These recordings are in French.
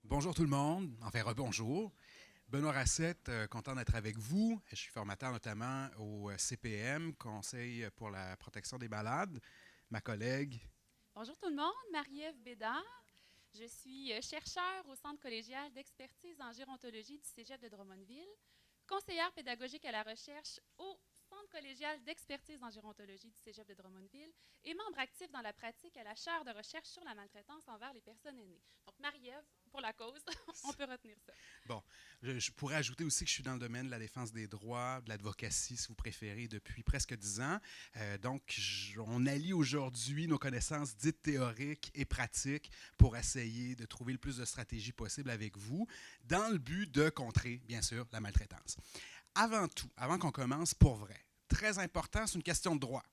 Bonjour tout le monde, enfin rebonjour. Benoît Racette, content d'être avec vous. Je suis formateur notamment au CPM, Conseil pour la protection des malades. Ma collègue. Bonjour tout le monde, Marie-Ève Bédard. Je suis chercheure au Centre collégial d'expertise en gérontologie du Cégep de Drummondville, conseillère pédagogique à la recherche au Centre collégial d'expertise en gérontologie du Cégep de Drummondville et membre actif dans la pratique à la chaire de recherche sur la maltraitance envers les personnes aînées. Donc, Marie-Ève, pour la cause, on peut retenir ça. Bon, je pourrais ajouter aussi que je suis dans le domaine de la défense des droits, de l'advocatie, si vous préférez, depuis presque 10 ans. On allie aujourd'hui nos connaissances dites théoriques et pratiques pour essayer de trouver le plus de stratégies possibles avec vous, dans le but de contrer, bien sûr, la maltraitance. Avant tout, avant qu'on commence pour vrai, très important, c'est une question de droit.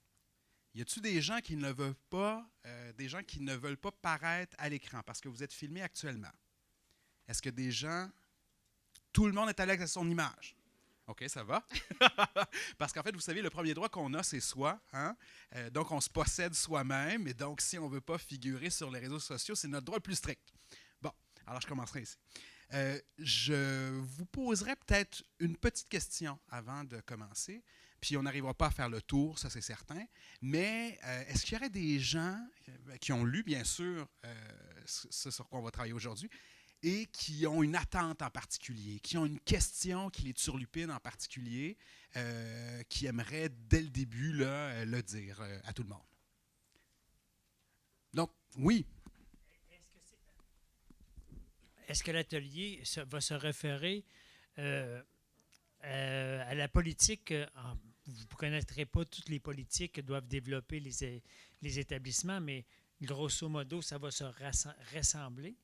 Y a-t-il des gens qui ne veulent pas, paraître à l'écran parce que vous êtes filmé actuellement? Est-ce que des gens, tout le monde est à l'aise à son image? OK, ça va. Parce qu'en fait, vous savez, le premier droit qu'on a, c'est soi. Hein? Donc, on se possède soi-même. Et donc, si on ne veut pas figurer sur les réseaux sociaux, c'est notre droit le plus strict. Bon, alors je commencerai ici. Je vous poserai peut-être une petite question avant de commencer. Puis on n'arrivera pas à faire le tour, ça c'est certain. Mais est-ce qu'il y aurait des gens qui ont lu, bien sûr, ce sur quoi on va travailler aujourd'hui, et qui ont une attente en particulier, qui ont une question qui les turlupine en particulier, qui aimeraient dès le début là, le dire à tout le monde? Donc, oui. Est-ce que l'atelier va se référer euh, à la politique? Vous ne connaîtrez pas toutes les politiques que doivent développer les établissements, mais grosso modo, ça va se rassembler.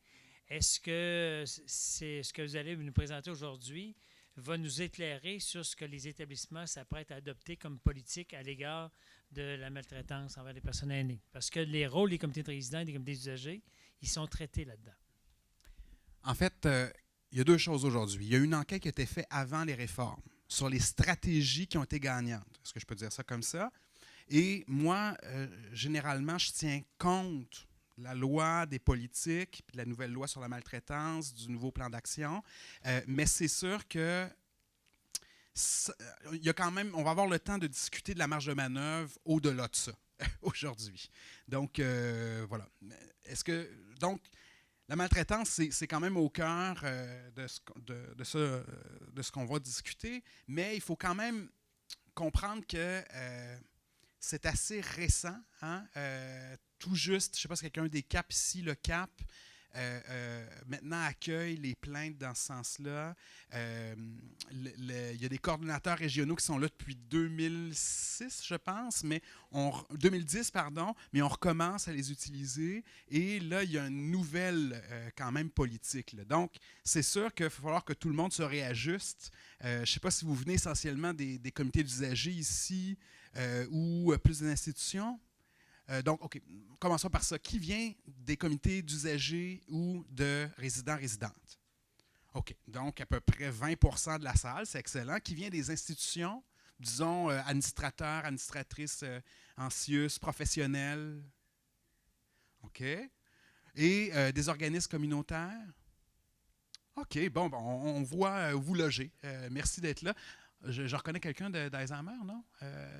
Est-ce que c'est ce que vous allez nous présenter aujourd'hui va nous éclairer sur ce que les établissements s'apprêtent à adopter comme politique à l'égard de la maltraitance envers les personnes aînées? Parce que les rôles des comités de résidents et des comités d'usagers, ils sont traités là-dedans. En fait, il y a deux choses aujourd'hui. Il y a une enquête qui a été faite avant les réformes sur les stratégies qui ont été gagnantes. Est-ce que je peux dire ça comme ça? Et moi, généralement, je tiens compte de la loi des politiques, puis de la nouvelle loi sur la maltraitance, du nouveau plan d'action. Mais c'est sûr que il y a quand même, on va avoir le temps de discuter de la marge de manœuvre au-delà de ça aujourd'hui. Donc, voilà. Est-ce que, donc, la maltraitance, c'est quand même au cœur de ce qu'on va discuter, mais il faut quand même comprendre que c'est assez récent. Hein? Tout juste, je ne sais pas si quelqu'un des CAP ici, le CAP, maintenant accueille les plaintes dans ce sens-là. Il y a des coordonnateurs régionaux qui sont là depuis 2006, je pense, 2010, pardon, mais on recommence à les utiliser. Et là, il y a une nouvelle quand même politique. Là. Donc, c'est sûr qu'il va falloir que tout le monde se réajuste. Je ne sais pas si vous venez essentiellement des comités d'usagers ici ou plus d'institutions. Donc, OK, commençons par ça. Qui vient des comités d'usagers ou de résidents-résidentes? OK, donc à peu près 20 de la salle, c'est excellent. Qui vient des institutions, disons administrateurs, administratrices en CIUS, professionnels? OK. Et des organismes communautaires? OK, bon, on voit vous loger. Merci d'être là. Je reconnais quelqu'un d'Alzheimer, non?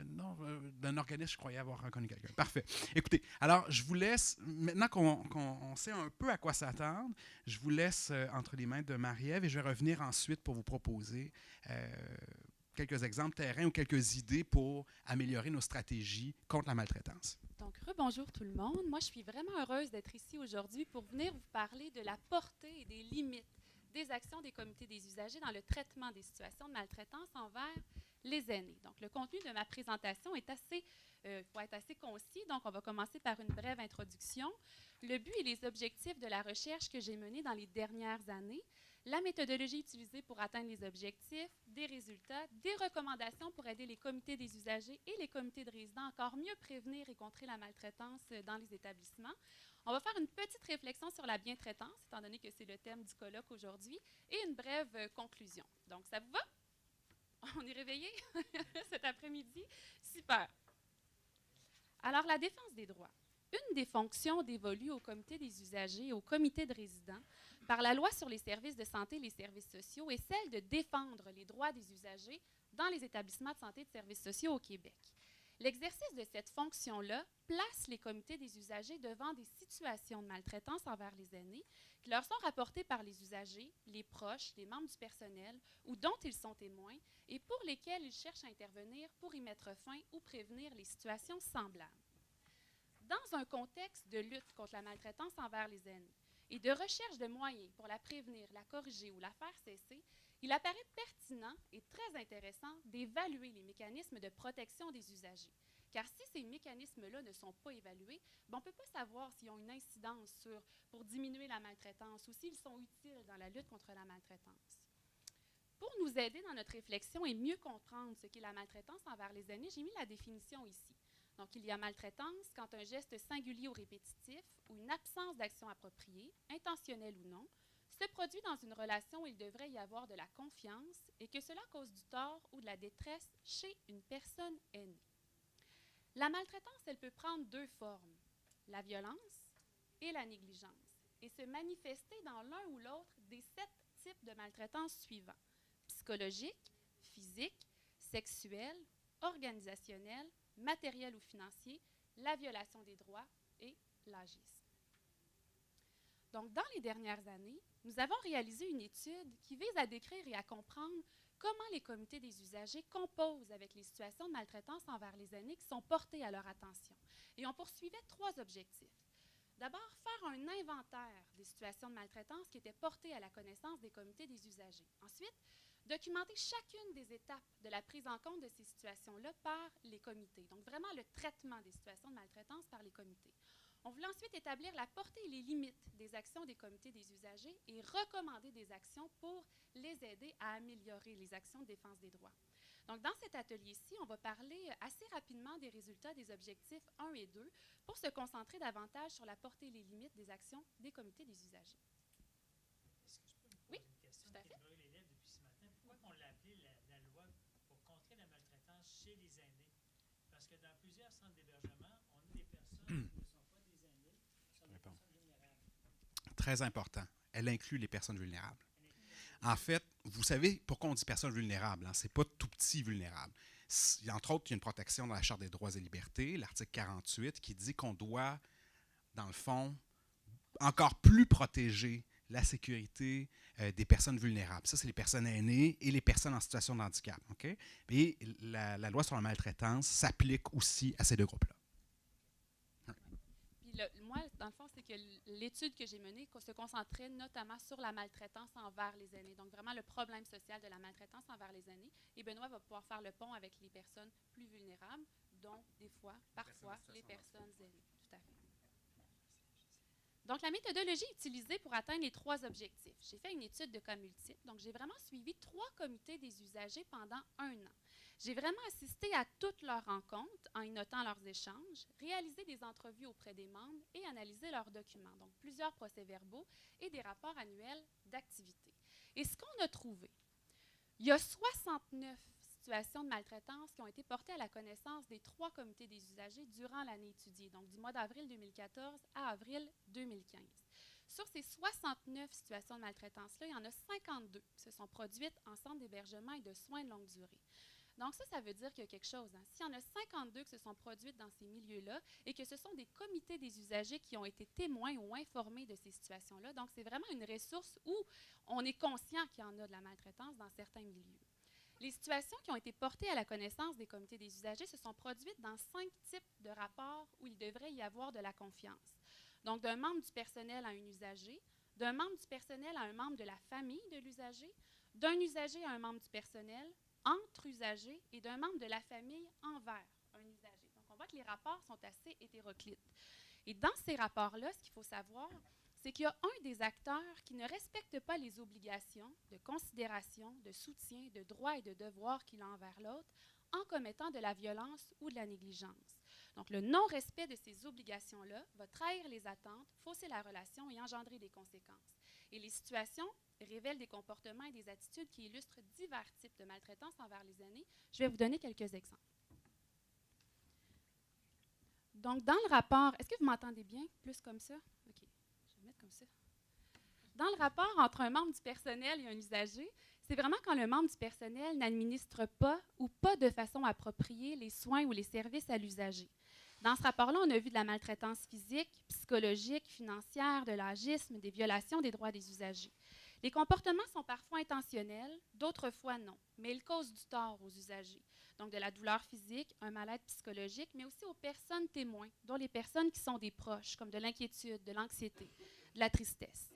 Non, d'un organisme, je croyais avoir reconnu quelqu'un. Parfait. Écoutez, alors, je vous laisse, maintenant qu'on sait un peu à quoi s'attendre, je vous laisse entre les mains de Marie-Ève et je vais revenir ensuite pour vous proposer quelques exemples terrain ou quelques idées pour améliorer nos stratégies contre la maltraitance. Donc, rebonjour tout le monde. Moi, je suis vraiment heureuse d'être ici aujourd'hui pour venir vous parler de la portée et des limites des actions des comités des usagers dans le traitement des situations de maltraitance envers les aînés. Donc, le contenu de ma présentation est va être assez concis. Donc, on va commencer par une brève introduction. Le but et les objectifs de la recherche que j'ai menée dans les dernières années, la méthodologie utilisée pour atteindre les objectifs, des résultats, des recommandations pour aider les comités des usagers et les comités de résidents à encore mieux prévenir et contrer la maltraitance dans les établissements. On va faire une petite réflexion sur la bientraitance, étant donné que c'est le thème du colloque aujourd'hui, et une brève conclusion. Donc, ça vous va? On est réveillés cet après-midi? Super. Alors, la défense des droits. Une des fonctions dévolues au comité des usagers et au comité de résidents par la loi sur les services de santé et les services sociaux est celle de défendre les droits des usagers dans les établissements de santé et de services sociaux au Québec. L'exercice de cette fonction-là place les comités des usagers devant des situations de maltraitance envers les aînés qui leur sont rapportées par les usagers, les proches, les membres du personnel ou dont ils sont témoins et pour lesquels ils cherchent à intervenir pour y mettre fin ou prévenir les situations semblables. Dans un contexte de lutte contre la maltraitance envers les aînés et de recherche de moyens pour la prévenir, la corriger ou la faire cesser, il apparaît pertinent et très intéressant d'évaluer les mécanismes de protection des usagers. Car si ces mécanismes-là ne sont pas évalués, on ne peut pas savoir s'ils ont une incidence pour diminuer la maltraitance ou s'ils sont utiles dans la lutte contre la maltraitance. Pour nous aider dans notre réflexion et mieux comprendre ce qu'est la maltraitance envers les aînés, j'ai mis la définition ici. Donc, il y a maltraitance quand un geste singulier ou répétitif ou une absence d'action appropriée, intentionnelle ou non, se produit dans une relation où il devrait y avoir de la confiance et que cela cause du tort ou de la détresse chez une personne aînée. La maltraitance, elle peut prendre deux formes, la violence et la négligence, et se manifester dans l'un ou l'autre des 7 types de maltraitance suivants, psychologique, physique, sexuel, organisationnel, matériel ou financier, la violation des droits et l'agisme. Donc, dans les dernières années, nous avons réalisé une étude qui vise à décrire et à comprendre comment les comités des usagers composent avec les situations de maltraitance envers les aînés qui sont portées à leur attention. Et on poursuivait 3 objectifs. D'abord, faire un inventaire des situations de maltraitance qui étaient portées à la connaissance des comités des usagers. Ensuite, documenter chacune des étapes de la prise en compte de ces situations-là par les comités. Donc, vraiment le traitement des situations de maltraitance par les comités. On voulait ensuite établir la portée et les limites des actions des comités des usagers et recommander des actions pour les aider à améliorer les actions de défense des droits. Donc, dans cet atelier-ci, on va parler assez rapidement des résultats des objectifs 1 et 2 pour se concentrer davantage sur la portée et les limites des actions des comités des usagers. Est-ce que je peux me poser Oui, une question tout à qui fait. me brûle les lèvres depuis ce matin? Pourquoi on l'a appelé la loi pour contrer la maltraitance chez les aînés? Parce que dans plusieurs centres d'hébergement, on a des personnes qui ne sont pas des aînés, ce sont des personnes vulnérables. Très important. Elle inclut les personnes vulnérables. En fait, vous savez pourquoi on dit personnes vulnérables, hein? Ce n'est pas tout petit vulnérable. Entre autres, il y a une protection dans la Charte des droits et libertés, l'article 48, qui dit qu'on doit, dans le fond, encore plus protéger la sécurité des personnes vulnérables. Ça, c'est les personnes aînées et les personnes en situation de handicap. Okay? Et la loi sur la maltraitance s'applique aussi à ces deux groupes-là. Moi, dans le fond, c'est que l'étude que j'ai menée se concentrait notamment sur la maltraitance envers les aînés. Donc, vraiment le problème social de la maltraitance envers les aînés. Et Benoît va pouvoir faire le pont avec les personnes plus vulnérables, dont des fois, parfois, les personnes aînées. Tout à fait. Donc, la méthodologie utilisée pour atteindre les 3 objectifs. J'ai fait une étude de cas multiples. Donc, j'ai vraiment suivi 3 comités des usagers pendant 1 an. J'ai vraiment assisté à toutes leurs rencontres en y notant leurs échanges, réalisé des entrevues auprès des membres et analysé leurs documents, donc plusieurs procès-verbaux et des rapports annuels d'activité. Et ce qu'on a trouvé, il y a 69 situations de maltraitance qui ont été portées à la connaissance des 3 comités des usagers durant l'année étudiée, donc du mois d'avril 2014 à avril 2015. Sur ces 69 situations de maltraitance-là, il y en a 52 qui se sont produites en centre d'hébergement et de soins de longue durée. Donc ça veut dire qu'il y a quelque chose. Hein. S'il y en a 52 qui se sont produites dans ces milieux-là et que ce sont des comités des usagers qui ont été témoins ou informés de ces situations-là, donc c'est vraiment une ressource où on est conscient qu'il y en a de la maltraitance dans certains milieux. Les situations qui ont été portées à la connaissance des comités des usagers se sont produites dans 5 types de rapports où il devrait y avoir de la confiance. Donc d'un membre du personnel à un usager, d'un membre du personnel à un membre de la famille de l'usager, d'un usager à un membre du personnel, entre usagers et d'un membre de la famille envers un usager. Donc, on voit que les rapports sont assez hétéroclites. Et dans ces rapports-là, ce qu'il faut savoir, c'est qu'il y a un des acteurs qui ne respecte pas les obligations de considération, de soutien, de droits et de devoirs qu'il a envers l'autre en commettant de la violence ou de la négligence. Donc, le non-respect de ces obligations-là va trahir les attentes, fausser la relation et engendrer des conséquences. Et les situations révèlent des comportements et des attitudes qui illustrent divers types de maltraitance envers les aînés. Je vais vous donner quelques exemples. Donc, dans le rapport, est-ce que vous m'entendez bien? Plus comme ça? OK, je vais mettre comme ça. dans le rapport entre un membre du personnel et un usager, c'est vraiment quand le membre du personnel n'administre pas ou pas de façon appropriée les soins ou les services à l'usager. Dans ce rapport-là, on a vu de la maltraitance physique, psychologique, financière, de l'agisme, des violations des droits des usagers. Les comportements sont parfois intentionnels, d'autres fois non, mais ils causent du tort aux usagers. Donc de la douleur physique, un mal-être psychologique, mais aussi aux personnes témoins, dont les personnes qui sont des proches, comme de l'inquiétude, de l'anxiété, de la tristesse.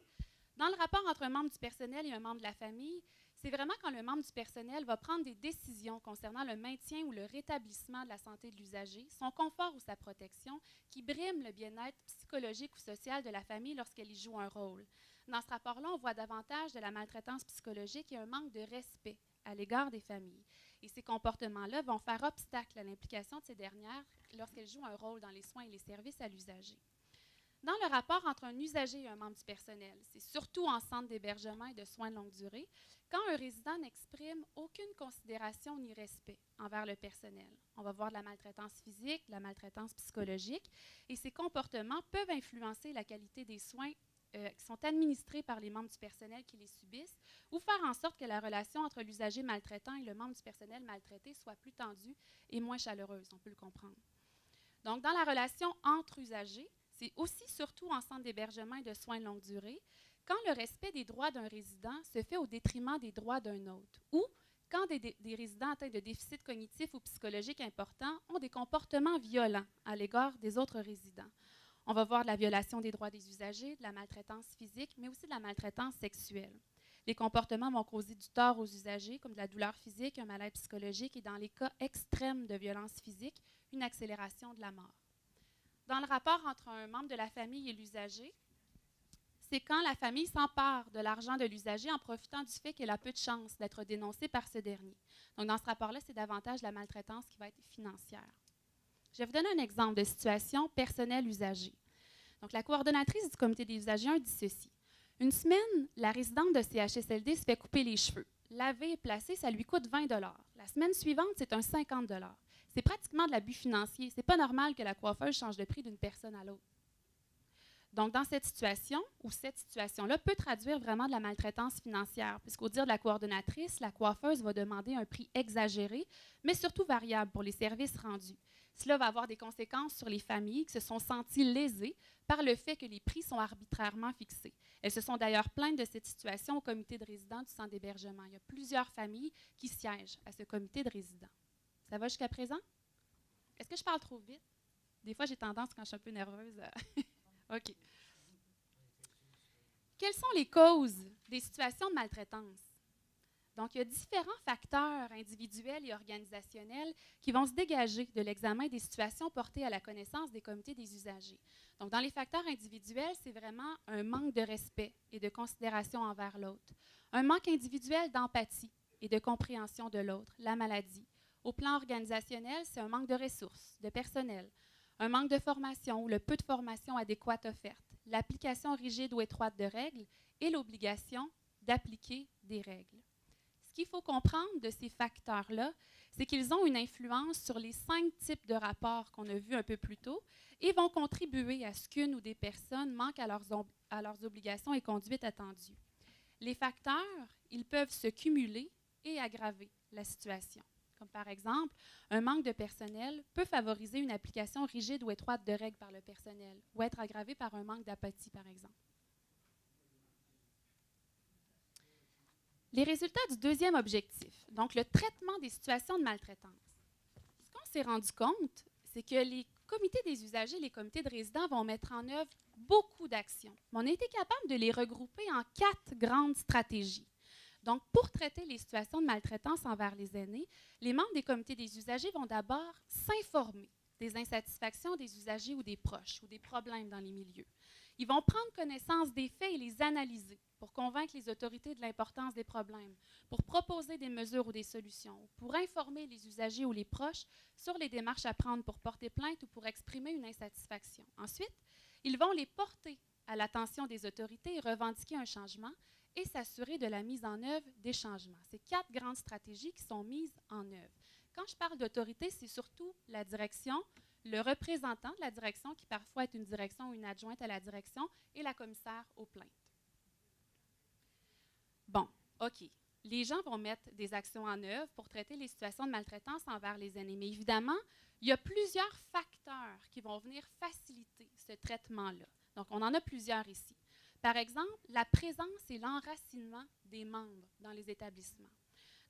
Dans le rapport entre un membre du personnel et un membre de la famille, c'est vraiment quand le membre du personnel va prendre des décisions concernant le maintien ou le rétablissement de la santé de l'usager, son confort ou sa protection, qui briment le bien-être psychologique ou social de la famille lorsqu'elle y joue un rôle. Dans ce rapport-là, on voit davantage de la maltraitance psychologique et un manque de respect à l'égard des familles. Et ces comportements-là vont faire obstacle à l'implication de ces dernières lorsqu'elles jouent un rôle dans les soins et les services à l'usager. Dans le rapport entre un usager et un membre du personnel, c'est surtout en centre d'hébergement et de soins de longue durée, quand un résident n'exprime aucune considération ni respect envers le personnel. On va voir de la maltraitance physique, de la maltraitance psychologique, et ces comportements peuvent influencer la qualité des soins qui sont administrés par les membres du personnel qui les subissent, ou faire en sorte que la relation entre l'usager maltraitant et le membre du personnel maltraité soit plus tendue et moins chaleureuse, on peut le comprendre. Donc, dans la relation entre usagers, c'est aussi surtout en centre d'hébergement et de soins de longue durée, quand le respect des droits d'un résident se fait au détriment des droits d'un autre, ou quand des résidents atteints de déficits cognitifs ou psychologiques importants ont des comportements violents à l'égard des autres résidents. On va voir de la violation des droits des usagers, de la maltraitance physique, mais aussi de la maltraitance sexuelle. Les comportements vont causer du tort aux usagers, comme de la douleur physique, un mal-être psychologique et, dans les cas extrêmes de violence physique, une accélération de la mort. Dans le rapport entre un membre de la famille et l'usager, c'est quand la famille s'empare de l'argent de l'usager en profitant du fait qu'elle a peu de chances d'être dénoncée par ce dernier. Donc, dans ce rapport-là, c'est davantage la maltraitance qui va être financière. Je vais vous donner un exemple de situation personnelle-usager. Donc, la coordonnatrice du comité des usagers dit ceci. Une semaine, la résidente de CHSLD se fait couper les cheveux. Laver et placer, ça lui coûte 20 $. La semaine suivante, c'est un 50 $. C'est pratiquement de l'abus financier. C'est pas normal que la coiffeuse change de prix d'une personne à l'autre. Donc, dans cette situation, ou cette situation-là peut traduire vraiment de la maltraitance financière, puisqu'au dire de la coordonnatrice, la coiffeuse va demander un prix exagéré, mais surtout variable pour les services rendus. Cela va avoir des conséquences sur les familles qui se sont senties lésées par le fait que les prix sont arbitrairement fixés. Elles se sont d'ailleurs plaintes de cette situation au comité de résidents du centre d'hébergement. Il y a plusieurs familles qui siègent à ce comité de résidents. Ça va jusqu'à présent? Est-ce que je parle trop vite? Des fois, j'ai tendance, quand je suis un peu nerveuse, à... OK. Quelles sont les causes des situations de maltraitance? Donc, il y a différents facteurs individuels et organisationnels qui vont se dégager de l'examen des situations portées à la connaissance des comités des usagers. Donc, dans les facteurs individuels, c'est vraiment un manque de respect et de considération envers l'autre, un manque individuel d'empathie et de compréhension de l'autre, la maladie. Au plan organisationnel, c'est un manque de ressources, de personnel, un manque de formation ou le peu de formation adéquate offerte, l'application rigide ou étroite de règles et l'obligation d'appliquer des règles. Ce qu'il faut comprendre de ces facteurs-là, c'est qu'ils ont une influence sur les 5 types de rapports qu'on a vus un peu plus tôt et vont contribuer à ce qu'une ou des personnes manquent à leurs obligations et conduites attendues. Les facteurs, ils peuvent se cumuler et aggraver la situation. Comme par exemple, un manque de personnel peut favoriser une application rigide ou étroite de règles par le personnel ou être aggravé par un manque d'apathie, par exemple. Les résultats du deuxième objectif, donc le traitement des situations de maltraitance. Ce qu'on s'est rendu compte, c'est que les comités des usagers, les comités de résidents vont mettre en œuvre beaucoup d'actions. Mais on a été capable de les regrouper en 4 grandes stratégies. Donc, pour traiter les situations de maltraitance envers les aînés, les membres des comités des usagers vont d'abord s'informer des insatisfactions des usagers ou des proches ou des problèmes dans les milieux. Ils vont prendre connaissance des faits et les analyser pour convaincre les autorités de l'importance des problèmes, pour proposer des mesures ou des solutions, pour informer les usagers ou les proches sur les démarches à prendre pour porter plainte ou pour exprimer une insatisfaction. Ensuite, ils vont les porter à l'attention des autorités et revendiquer un changement et s'assurer de la mise en œuvre des changements. C'est 4 grandes stratégies qui sont mises en œuvre. Quand je parle d'autorité, c'est surtout la direction, le représentant de la direction, qui parfois est une direction ou une adjointe à la direction, et la commissaire aux plaintes. OK, les gens vont mettre des actions en œuvre pour traiter les situations de maltraitance envers les aînés. Mais évidemment, il y a plusieurs facteurs qui vont venir faciliter ce traitement-là. Donc, on en a plusieurs ici. Par exemple, la présence et l'enracinement des membres dans les établissements.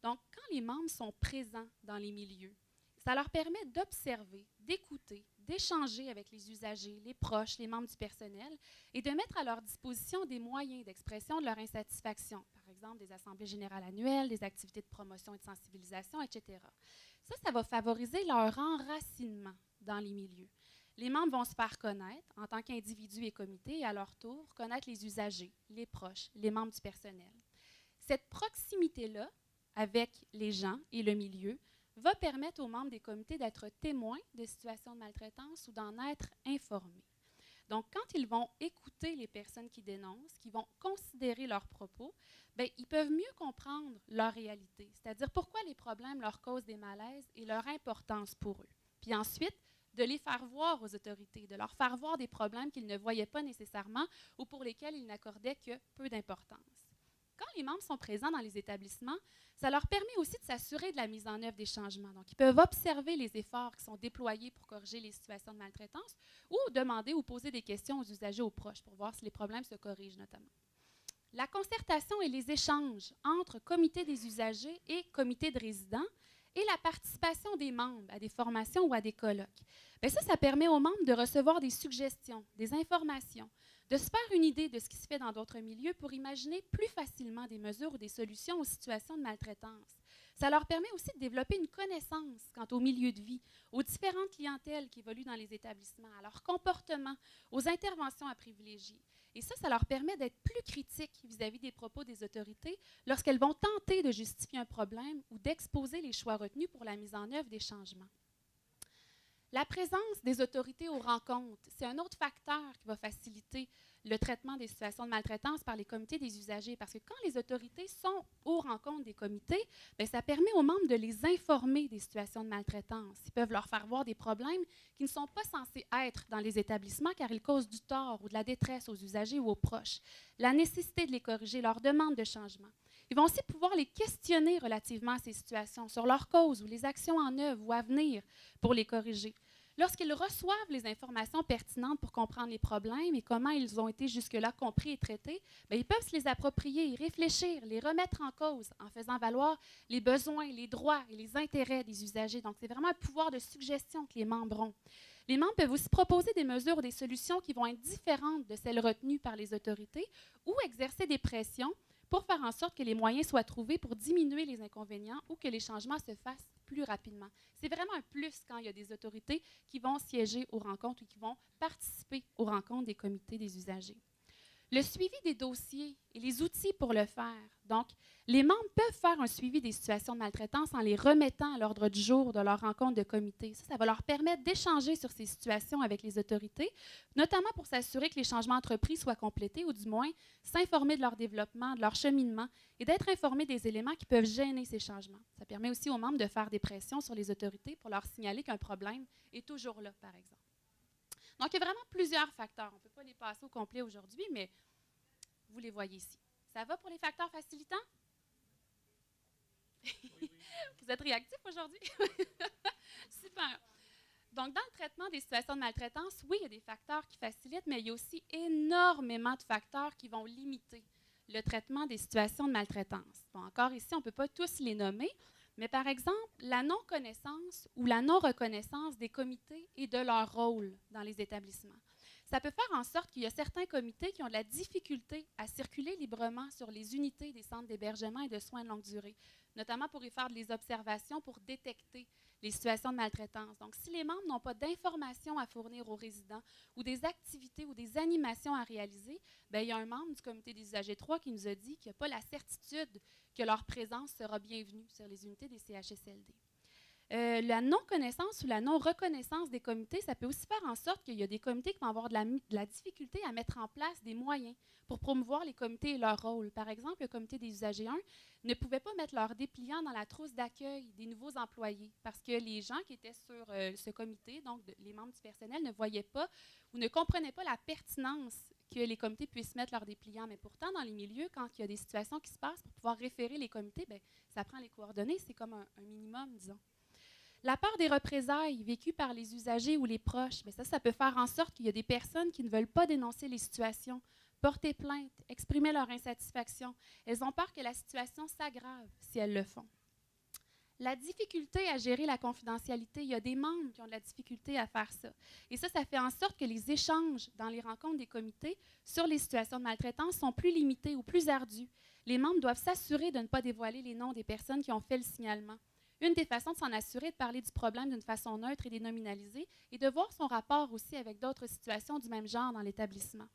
Donc, quand les membres sont présents dans les milieux, ça leur permet d'observer, d'écouter, d'échanger avec les usagers, les proches, les membres du personnel et de mettre à leur disposition des moyens d'expression de leur insatisfaction. Par exemple, des assemblées générales annuelles, des activités de promotion et de sensibilisation, etc. Ça va favoriser leur enracinement dans les milieux. Les membres vont se faire connaître en tant qu'individus et comités et à leur tour connaître les usagers, les proches, les membres du personnel. Cette proximité-là avec les gens et le milieu va permettre aux membres des comités d'être témoins de situations de maltraitance ou d'en être informés. Donc, quand ils vont écouter les personnes qui dénoncent, qui vont considérer leurs propos, bien, ils peuvent mieux comprendre leur réalité, c'est-à-dire pourquoi les problèmes leur causent des malaises et leur importance pour eux. Puis ensuite, de les faire voir aux autorités, de leur faire voir des problèmes qu'ils ne voyaient pas nécessairement ou pour lesquels ils n'accordaient que peu d'importance. Quand les membres sont présents dans les établissements, ça leur permet aussi de s'assurer de la mise en œuvre des changements. Donc, ils peuvent observer les efforts qui sont déployés pour corriger les situations de maltraitance ou demander ou poser des questions aux usagers, aux proches, pour voir si les problèmes se corrigent notamment. La concertation et les échanges entre comité des usagers et comité de résidents et la participation des membres à des formations ou à des colloques. Bien, ça permet aux membres de recevoir des suggestions, des informations, de se faire une idée de ce qui se fait dans d'autres milieux pour imaginer plus facilement des mesures ou des solutions aux situations de maltraitance. Ça leur permet aussi de développer une connaissance quant au milieu de vie, aux différentes clientèles qui évoluent dans les établissements, à leur comportement, aux interventions à privilégier. Et ça leur permet d'être plus critiques vis-à-vis des propos des autorités lorsqu'elles vont tenter de justifier un problème ou d'exposer les choix retenus pour la mise en œuvre des changements. La présence des autorités aux rencontres, c'est un autre facteur qui va faciliter le traitement des situations de maltraitance par les comités des usagers. Parce que quand les autorités sont aux rencontres des comités, bien, ça permet aux membres de les informer des situations de maltraitance. Ils peuvent leur faire voir des problèmes qui ne sont pas censés être dans les établissements car ils causent du tort ou de la détresse aux usagers ou aux proches. La nécessité de les corriger, leur demande de changement. Ils vont aussi pouvoir les questionner relativement à ces situations, sur leurs causes ou les actions en œuvre ou à venir pour les corriger. Lorsqu'ils reçoivent les informations pertinentes pour comprendre les problèmes et comment ils ont été jusque-là compris et traités, bien, ils peuvent se les approprier, y réfléchir, les remettre en cause en faisant valoir les besoins, les droits et les intérêts des usagers. Donc, c'est vraiment un pouvoir de suggestion que les membres ont. Les membres peuvent aussi proposer des mesures ou des solutions qui vont être différentes de celles retenues par les autorités ou exercer des pressions pour faire en sorte que les moyens soient trouvés pour diminuer les inconvénients ou que les changements se fassent plus rapidement. C'est vraiment un plus quand il y a des autorités qui vont siéger aux rencontres ou qui vont participer aux rencontres des comités des usagers. Le suivi des dossiers et les outils pour le faire. Donc, les membres peuvent faire un suivi des situations de maltraitance en les remettant à l'ordre du jour de leur rencontre de comité. Ça va leur permettre d'échanger sur ces situations avec les autorités, notamment pour s'assurer que les changements entrepris soient complétés ou du moins s'informer de leur développement, de leur cheminement et d'être informés des éléments qui peuvent gêner ces changements. Ça permet aussi aux membres de faire des pressions sur les autorités pour leur signaler qu'un problème est toujours là, par exemple. Donc, il y a vraiment plusieurs facteurs. On ne peut pas les passer au complet aujourd'hui, mais vous les voyez ici. Ça va pour les facteurs facilitants? Oui. Vous êtes réactifs aujourd'hui? Super. Donc, dans le traitement des situations de maltraitance, oui, il y a des facteurs qui facilitent, mais il y a aussi énormément de facteurs qui vont limiter le traitement des situations de maltraitance. Bon, encore ici, on ne peut pas tous les nommer, mais par exemple, la non-connaissance ou la non-reconnaissance des comités et de leur rôle dans les établissements. Ça peut faire en sorte qu'il y a certains comités qui ont de la difficulté à circuler librement sur les unités des centres d'hébergement et de soins de longue durée, notamment pour y faire des observations pour détecter les situations de maltraitance. Donc, si les membres n'ont pas d'informations à fournir aux résidents ou des activités ou des animations à réaliser, bien, il y a un membre du comité des usagers 3 qui nous a dit qu'il n'y a pas la certitude que leur présence sera bienvenue sur les unités des CHSLD. La non-connaissance ou la non-reconnaissance des comités, ça peut aussi faire en sorte qu'il y a des comités qui vont avoir de la difficulté à mettre en place des moyens pour promouvoir les comités et leur rôle. Par exemple, le comité des usagers 1 ne pouvait pas mettre leur dépliant dans la trousse d'accueil des nouveaux employés parce que les gens qui étaient sur ce comité, donc les membres du personnel, ne voyaient pas ou ne comprenaient pas la pertinence que les comités puissent mettre leurs dépliants. Mais pourtant, dans les milieux, quand il y a des situations qui se passent, pour pouvoir référer les comités, bien, ça prend les coordonnées, c'est comme un minimum, disons. La peur des représailles vécues par les usagers ou les proches, bien, ça peut faire en sorte qu'il y a des personnes qui ne veulent pas dénoncer les situations, porter plainte, exprimer leur insatisfaction. Elles ont peur que la situation s'aggrave si elles le font. La difficulté à gérer la confidentialité, il y a des membres qui ont de la difficulté à faire ça. Et ça fait en sorte que les échanges dans les rencontres des comités sur les situations de maltraitance sont plus limités ou plus ardus. Les membres doivent s'assurer de ne pas dévoiler les noms des personnes qui ont fait le signalement. Une des façons de s'en assurer est de parler du problème d'une façon neutre et dénominalisée et de voir son rapport aussi avec d'autres situations du même genre dans l'établissement.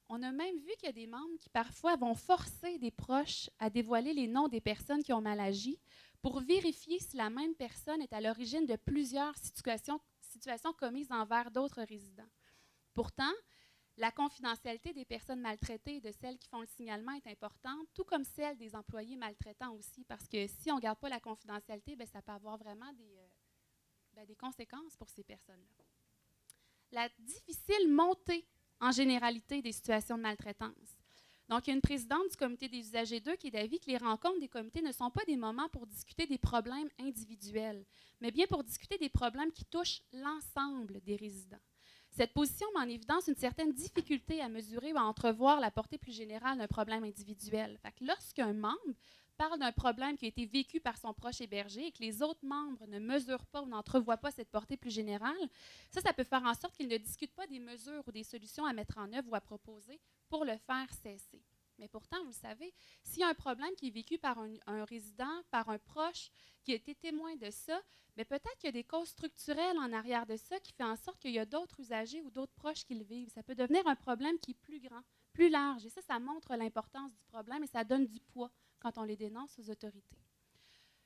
On a même vu qu'il y a des membres qui parfois vont forcer des proches à dévoiler les noms des personnes qui ont mal agi pour vérifier si la même personne est à l'origine de plusieurs situations commises envers d'autres résidents. Pourtant, la confidentialité des personnes maltraitées et de celles qui font le signalement est importante, tout comme celle des employés maltraitants aussi, parce que si on ne garde pas la confidentialité, bien, ça peut avoir vraiment des conséquences pour ces personnes-là. La difficile montée en généralité des situations de maltraitance. Donc, il y a une présidente du comité des usagers 2 qui est d'avis que les rencontres des comités ne sont pas des moments pour discuter des problèmes individuels, mais bien pour discuter des problèmes qui touchent l'ensemble des résidents. Cette position met en évidence une certaine difficulté à mesurer ou à entrevoir la portée plus générale d'un problème individuel. Fait que lorsqu'un membre parle d'un problème qui a été vécu par son proche hébergé et que les autres membres ne mesurent pas ou n'entrevoient pas cette portée plus générale, ça peut faire en sorte qu'ils ne discutent pas des mesures ou des solutions à mettre en œuvre ou à proposer pour le faire cesser. Mais pourtant, vous le savez, s'il y a un problème qui est vécu par un résident, par un proche qui a été témoin de ça, mais peut-être qu'il y a des causes structurelles en arrière de ça qui font en sorte qu'il y a d'autres usagers ou d'autres proches qui le vivent. Ça peut devenir un problème qui est plus grand, plus large. Et ça montre l'importance du problème et ça donne du poids quand on les dénonce aux autorités.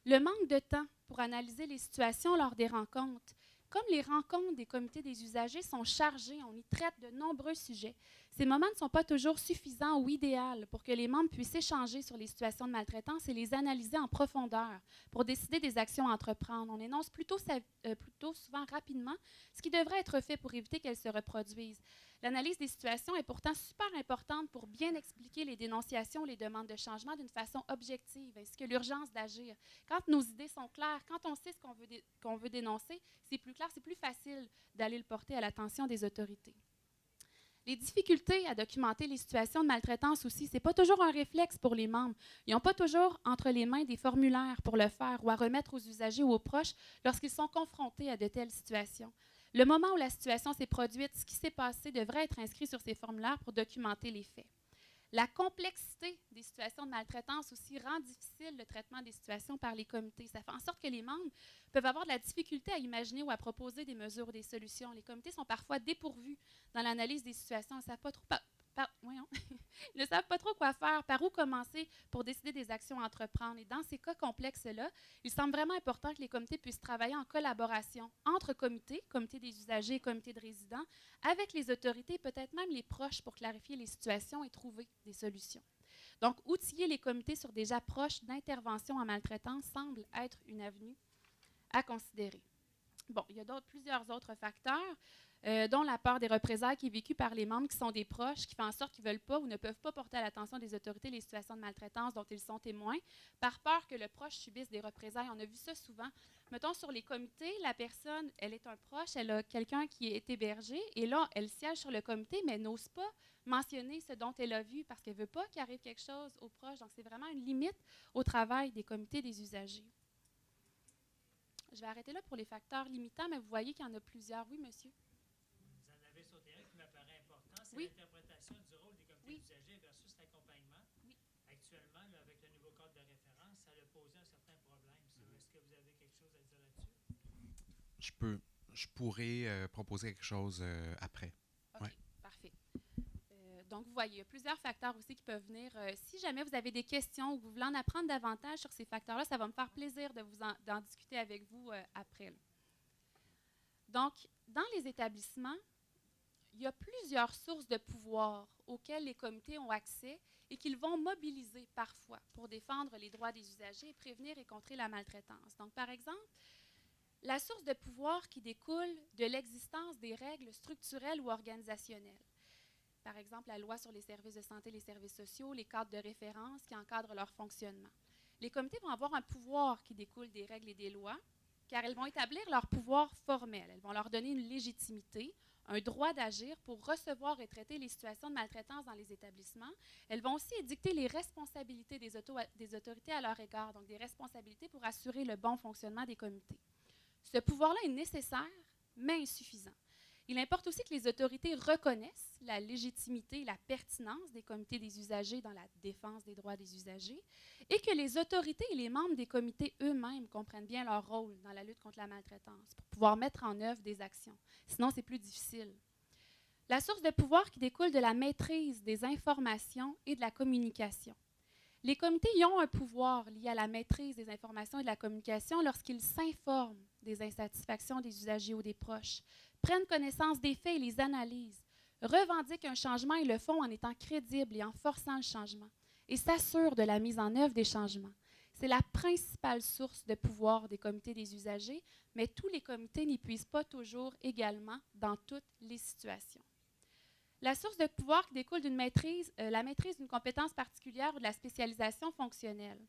Le manque de temps pour analyser les situations lors des rencontres. Comme les rencontres des comités des usagers sont chargées, on y traite de nombreux sujets. Ces moments ne sont pas toujours suffisants ou idéaux pour que les membres puissent échanger sur les situations de maltraitance et les analyser en profondeur pour décider des actions à entreprendre. On énonce plutôt souvent rapidement ce qui devrait être fait pour éviter qu'elles se reproduisent. L'analyse des situations est pourtant super importante pour bien expliquer les dénonciations ou les demandes de changement d'une façon objective, ainsi que l'urgence d'agir. Quand nos idées sont claires, quand on sait ce qu'on veut dénoncer, c'est plus clair, c'est plus facile d'aller le porter à l'attention des autorités. Les difficultés à documenter les situations de maltraitance aussi, ce n'est pas toujours un réflexe pour les membres. Ils n'ont pas toujours entre les mains des formulaires pour le faire ou à remettre aux usagers ou aux proches lorsqu'ils sont confrontés à de telles situations. Le moment où la situation s'est produite, ce qui s'est passé devrait être inscrit sur ces formulaires pour documenter les faits. La complexité des situations de maltraitance aussi rend difficile le traitement des situations par les comités. Ça fait en sorte que les membres peuvent avoir de la difficulté à imaginer ou à proposer des mesures ou des solutions. Les comités sont parfois dépourvus dans l'analyse des situations. Ils ne savent pas trop ils ne savent pas trop quoi faire, par où commencer pour décider des actions à entreprendre. Et dans ces cas complexes-là, il semble vraiment important que les comités puissent travailler en collaboration entre comités, comités des usagers et comités de résidents, avec les autorités, peut-être même les proches pour clarifier les situations et trouver des solutions. Donc, outiller les comités sur des approches d'intervention en maltraitance semble être une avenue à considérer. Bon, il y a plusieurs autres facteurs, dont la peur des représailles qui est vécue par les membres qui sont des proches, qui fait en sorte qu'ils ne veulent pas ou ne peuvent pas porter à l'attention des autorités les situations de maltraitance dont ils sont témoins, par peur que le proche subisse des représailles. On a vu ça souvent. Mettons, sur les comités, la personne, elle est un proche, elle a quelqu'un qui est hébergé, et là, elle siège sur le comité, mais n'ose pas mentionner ce dont elle a vu parce qu'elle ne veut pas qu'il arrive quelque chose aux proches. Donc, c'est vraiment une limite au travail des comités des usagers. Je vais arrêter là pour les facteurs limitants, mais vous voyez qu'il y en a plusieurs. Oui, monsieur? Vous en avez sauté un qui m'apparaît important, c'est oui. L'interprétation du rôle des comités d'usagers versus l'accompagnement. Oui. Actuellement, là, avec le nouveau cadre de référence, ça a posé un certain problème. Est-ce que vous avez quelque chose à dire là-dessus? Je pourrais proposer quelque chose après. OK, ouais. Parfait. Donc, vous voyez, il y a plusieurs facteurs aussi qui peuvent venir. Si jamais vous avez des questions ou que vous voulez en apprendre davantage sur ces facteurs-là, ça va me faire plaisir de d'en discuter avec vous après. Là. Donc, dans les établissements, il y a plusieurs sources de pouvoir auxquelles les comités ont accès et qu'ils vont mobiliser parfois pour défendre les droits des usagers et prévenir et contrer la maltraitance. Donc, par exemple, la source de pouvoir qui découle de l'existence des règles structurelles ou organisationnelles. par exemple la loi sur les services de santé et les services sociaux, les cadres de référence qui encadrent leur fonctionnement. Les comités vont avoir un pouvoir qui découle des règles et des lois, car elles vont établir leur pouvoir formel. Elles vont leur donner une légitimité, un droit d'agir pour recevoir et traiter les situations de maltraitance dans les établissements. Elles vont aussi édicter les responsabilités des autorités à leur égard, donc des responsabilités pour assurer le bon fonctionnement des comités. Ce pouvoir-là est nécessaire, mais insuffisant. Il importe aussi que les autorités reconnaissent la légitimité et la pertinence des comités des usagers dans la défense des droits des usagers et que les autorités et les membres des comités eux-mêmes comprennent bien leur rôle dans la lutte contre la maltraitance pour pouvoir mettre en œuvre des actions. Sinon, c'est plus difficile. La source de pouvoir qui découle de la maîtrise des informations et de la communication. Les comités y ont un pouvoir lié à la maîtrise des informations et de la communication lorsqu'ils s'informent des insatisfactions des usagers ou des proches, prennent connaissance des faits et les analysent, revendiquent un changement et le font en étant crédibles et en forçant le changement, et s'assurent de la mise en œuvre des changements. C'est la principale source de pouvoir des comités des usagers, mais tous les comités n'y puisent pas toujours également dans toutes les situations. La source de pouvoir qui découle d'une maîtrise, la maîtrise d'une compétence particulière ou de la spécialisation fonctionnelle.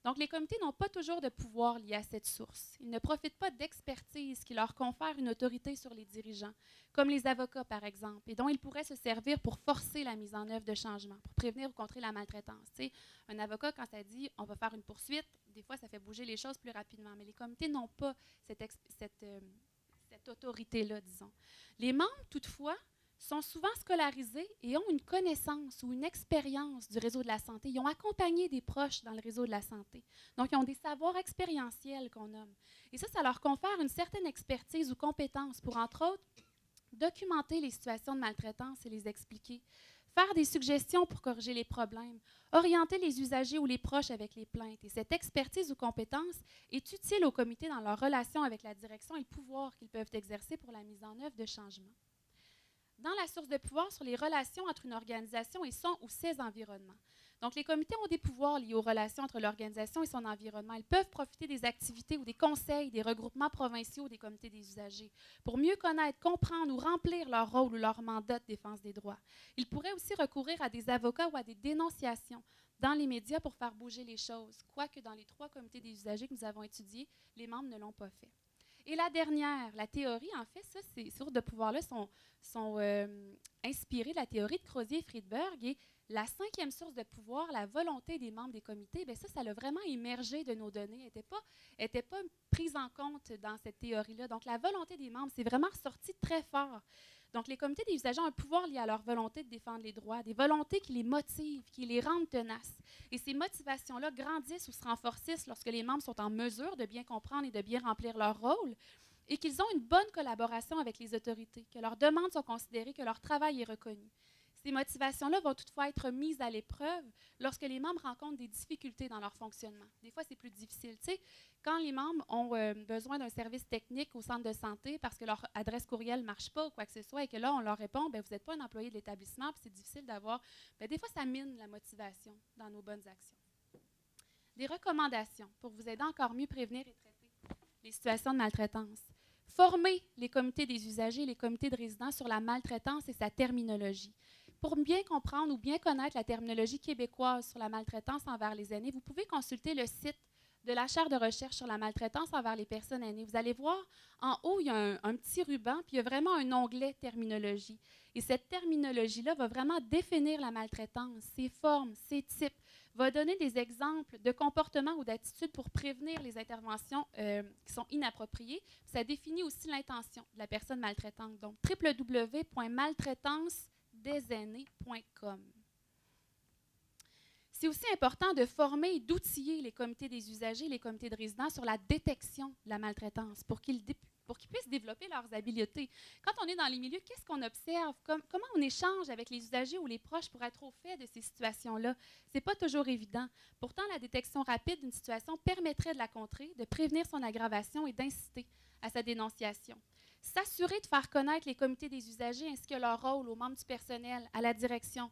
Donc, les comités n'ont pas toujours de pouvoir lié à cette source. Ils ne profitent pas d'expertise qui leur confère une autorité sur les dirigeants, comme les avocats, par exemple, et dont ils pourraient se servir pour forcer la mise en œuvre de changements, pour prévenir ou contrer la maltraitance. Tu sais, un avocat, quand ça dit « on va faire une poursuite », des fois, ça fait bouger les choses plus rapidement. Mais les comités n'ont pas cette autorité-là, disons. Les membres, toutefois, sont souvent scolarisés et ont une connaissance ou une expérience du réseau de la santé. Ils ont accompagné des proches dans le réseau de la santé. Donc, ils ont des savoirs expérientiels qu'on nomme. Et ça leur confère une certaine expertise ou compétence pour, entre autres, documenter les situations de maltraitance et les expliquer, faire des suggestions pour corriger les problèmes, orienter les usagers ou les proches avec les plaintes. Et cette expertise ou compétence est utile au comité dans leur relation avec la direction et le pouvoir qu'ils peuvent exercer pour la mise en œuvre de changements. Dans la source de pouvoir sur les relations entre une organisation et son ou ses environnements. Donc, les comités ont des pouvoirs liés aux relations entre l'organisation et son environnement. Ils peuvent profiter des activités ou des conseils, des regroupements provinciaux des comités des usagers pour mieux connaître, comprendre ou remplir leur rôle ou leur mandat de défense des droits. Ils pourraient aussi recourir à des avocats ou à des dénonciations dans les médias pour faire bouger les choses, quoique dans les 3 comités des usagers que nous avons étudiés, les membres ne l'ont pas fait. Et la dernière, la théorie, en fait, ces sources de pouvoir-là sont inspirées de la théorie de Crozier et Friedberg. Et la 5e source de pouvoir, la volonté des membres des comités, bien ça a vraiment émergé de nos données, n'était pas prise en compte dans cette théorie-là. Donc, la volonté des membres, c'est vraiment ressorti très fort. Donc, les comités des usagers ont un pouvoir lié à leur volonté de défendre les droits, des volontés qui les motivent, qui les rendent tenaces. Et ces motivations-là grandissent ou se renforcent lorsque les membres sont en mesure de bien comprendre et de bien remplir leur rôle et qu'ils ont une bonne collaboration avec les autorités, que leurs demandes sont considérées, que leur travail est reconnu. Ces motivations-là vont toutefois être mises à l'épreuve lorsque les membres rencontrent des difficultés dans leur fonctionnement. Des fois, c'est plus difficile. Tu sais, quand les membres ont besoin d'un service technique au centre de santé parce que leur adresse courriel ne marche pas ou quoi que ce soit et que là, on leur répond, bien, vous n'êtes pas un employé de l'établissement puis c'est difficile d'avoir, bien, des fois, ça mine la motivation dans nos bonnes actions. Des recommandations pour vous aider à encore mieux prévenir et traiter les situations de maltraitance. Former les comités des usagers et les comités de résidents sur la maltraitance et sa terminologie. Pour bien comprendre ou bien connaître la terminologie québécoise sur la maltraitance envers les aînés, vous pouvez consulter le site de la chaire de recherche sur la maltraitance envers les personnes aînées. Vous allez voir, en haut, il y a un petit ruban, puis il y a vraiment un onglet terminologie. Et cette terminologie-là va vraiment définir la maltraitance, ses formes, ses types, va donner des exemples de comportements ou d'attitudes pour prévenir les interventions qui sont inappropriées. Ça définit aussi l'intention de la personne maltraitante. Donc, www.maltraitance-des-aînés.com. C'est aussi important de former et d'outiller les comités des usagers et les comités de résidents sur la détection de la maltraitance pour qu'ils puissent développer leurs habiletés. Quand on est dans les milieux, qu'est-ce qu'on observe? Comment on échange avec les usagers ou les proches pour être au fait de ces situations-là? Ce n'est pas toujours évident. Pourtant, la détection rapide d'une situation permettrait de la contrer, de prévenir son aggravation et d'inciter à sa dénonciation. S'assurer de faire connaître les comités des usagers ainsi que leur rôle aux membres du personnel, à la direction.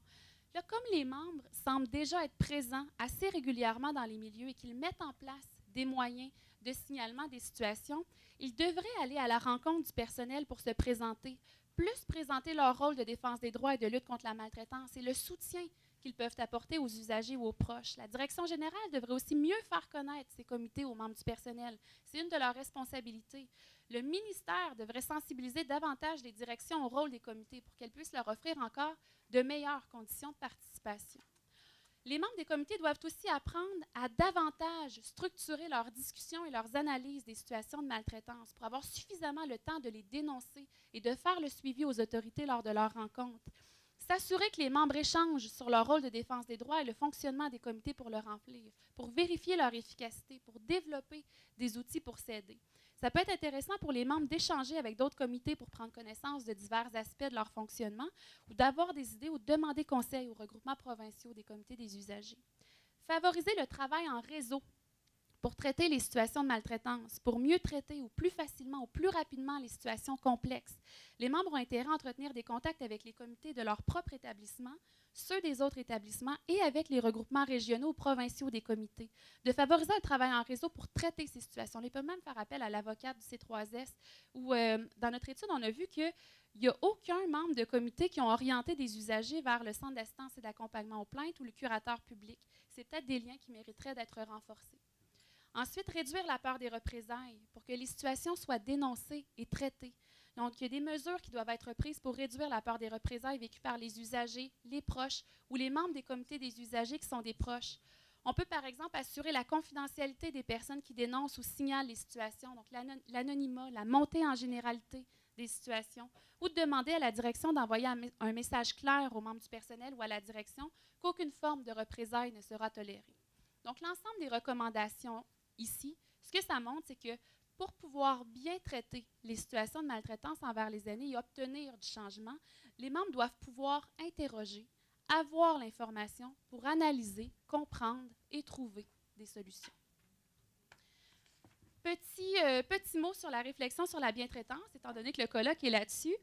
Là, comme les membres semblent déjà être présents assez régulièrement dans les milieux et qu'ils mettent en place des moyens de signalement des situations, ils devraient aller à la rencontre du personnel pour se présenter, plus présenter leur rôle de défense des droits et de lutte contre la maltraitance et le soutien qu'ils peuvent apporter aux usagers ou aux proches. La direction générale devrait aussi mieux faire connaître ces comités aux membres du personnel. C'est une de leurs responsabilités. Le ministère devrait sensibiliser davantage les directions au rôle des comités pour qu'elles puissent leur offrir encore de meilleures conditions de participation. Les membres des comités doivent aussi apprendre à davantage structurer leurs discussions et leurs analyses des situations de maltraitance pour avoir suffisamment le temps de les dénoncer et de faire le suivi aux autorités lors de leurs rencontres. S'assurer que les membres échangent sur leur rôle de défense des droits et le fonctionnement des comités pour le remplir, pour vérifier leur efficacité, pour développer des outils pour s'aider. Ça peut être intéressant pour les membres d'échanger avec d'autres comités pour prendre connaissance de divers aspects de leur fonctionnement ou d'avoir des idées ou de demander conseil aux regroupements provinciaux des comités des usagers. Favoriser le travail en réseau pour traiter les situations de maltraitance, pour mieux traiter ou plus facilement ou plus rapidement les situations complexes. Les membres ont intérêt à entretenir des contacts avec les comités de leur propre établissement, ceux des autres établissements et avec les regroupements régionaux ou provinciaux des comités. De favoriser un travail en réseau pour traiter ces situations. Ils peuvent même faire appel à l'avocate du C3S où, dans notre étude, on a vu qu'il n'y a aucun membre de comité qui ont orienté des usagers vers le centre d'assistance et d'accompagnement aux plaintes ou le curateur public. C'est peut-être des liens qui mériteraient d'être renforcés. Ensuite, réduire la peur des représailles pour que les situations soient dénoncées et traitées. Donc, il y a des mesures qui doivent être prises pour réduire la peur des représailles vécues par les usagers, les proches ou les membres des comités des usagers qui sont des proches. On peut, par exemple, assurer la confidentialité des personnes qui dénoncent ou signalent les situations, donc l'anonymat, la montée en généralité des situations, ou de demander à la direction d'envoyer un message clair aux membres du personnel ou à la direction qu'aucune forme de représailles ne sera tolérée. Donc, l'ensemble des recommandations ici, ce que ça montre, c'est que pour pouvoir bien traiter les situations de maltraitance envers les aînés et obtenir du changement, les membres doivent pouvoir interroger, avoir l'information pour analyser, comprendre et trouver des solutions. Petit mot sur la réflexion sur la bientraitance, étant donné que le colloque est là-dessus.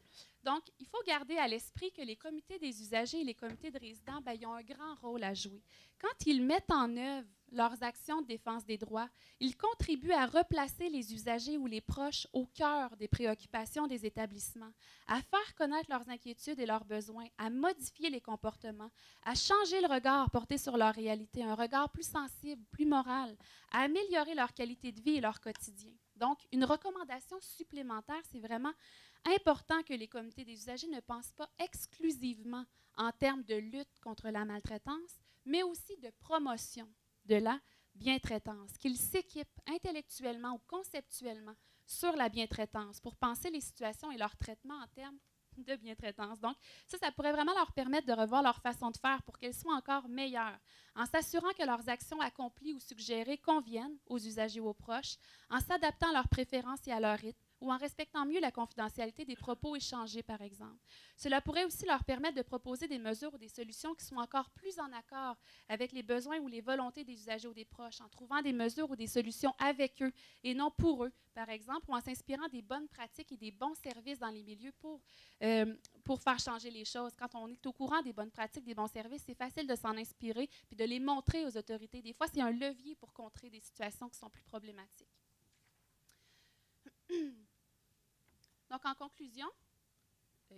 Donc, il faut garder à l'esprit que les comités des usagers et les comités de résidents, ils ont un grand rôle à jouer. Quand ils mettent en œuvre leurs actions de défense des droits, ils contribuent à replacer les usagers ou les proches au cœur des préoccupations des établissements, à faire connaître leurs inquiétudes et leurs besoins, à modifier les comportements, à changer le regard porté sur leur réalité, un regard plus sensible, plus moral, à améliorer leur qualité de vie et leur quotidien. Donc, une recommandation supplémentaire, c'est vraiment important que les comités des usagers ne pensent pas exclusivement en termes de lutte contre la maltraitance, mais aussi de promotion de la bientraitance, qu'ils s'équipent intellectuellement ou conceptuellement sur la bientraitance pour penser les situations et leur traitement en termes de bientraitance. Donc, ça pourrait vraiment leur permettre de revoir leur façon de faire pour qu'elles soient encore meilleures, en s'assurant que leurs actions accomplies ou suggérées conviennent aux usagers ou aux proches, en s'adaptant à leurs préférences et à leur rythme, ou en respectant mieux la confidentialité des propos échangés, par exemple. Cela pourrait aussi leur permettre de proposer des mesures ou des solutions qui sont encore plus en accord avec les besoins ou les volontés des usagers ou des proches, en trouvant des mesures ou des solutions avec eux et non pour eux, par exemple, ou en s'inspirant des bonnes pratiques et des bons services dans les milieux pour faire changer les choses. Quand on est au courant des bonnes pratiques, des bons services, c'est facile de s'en inspirer puis de les montrer aux autorités. Des fois, c'est un levier pour contrer des situations qui sont plus problématiques. Donc, en conclusion,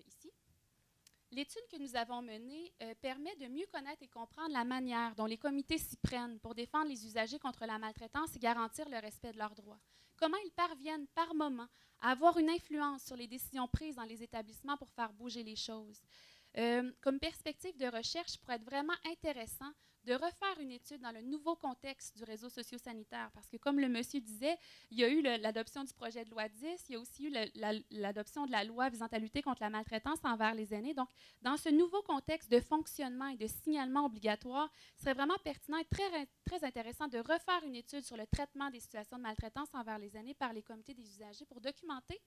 ici, l'étude que nous avons menée permet de mieux connaître et comprendre la manière dont les comités s'y prennent pour défendre les usagers contre la maltraitance et garantir le respect de leurs droits. Comment ils parviennent, par moment, à avoir une influence sur les décisions prises dans les établissements pour faire bouger les choses. Comme perspective de recherche, pourrait être vraiment intéressant de refaire une étude dans le nouveau contexte du réseau socio-sanitaire. Parce que, comme le monsieur disait, il y a eu l'adoption du projet de loi 10, il y a aussi eu l'adoption de la loi visant à lutter contre la maltraitance envers les aînés. Donc, dans ce nouveau contexte de fonctionnement et de signalement obligatoire, ce serait vraiment pertinent et très, très intéressant de refaire une étude sur le traitement des situations de maltraitance envers les aînés par les comités des usagers pour documenter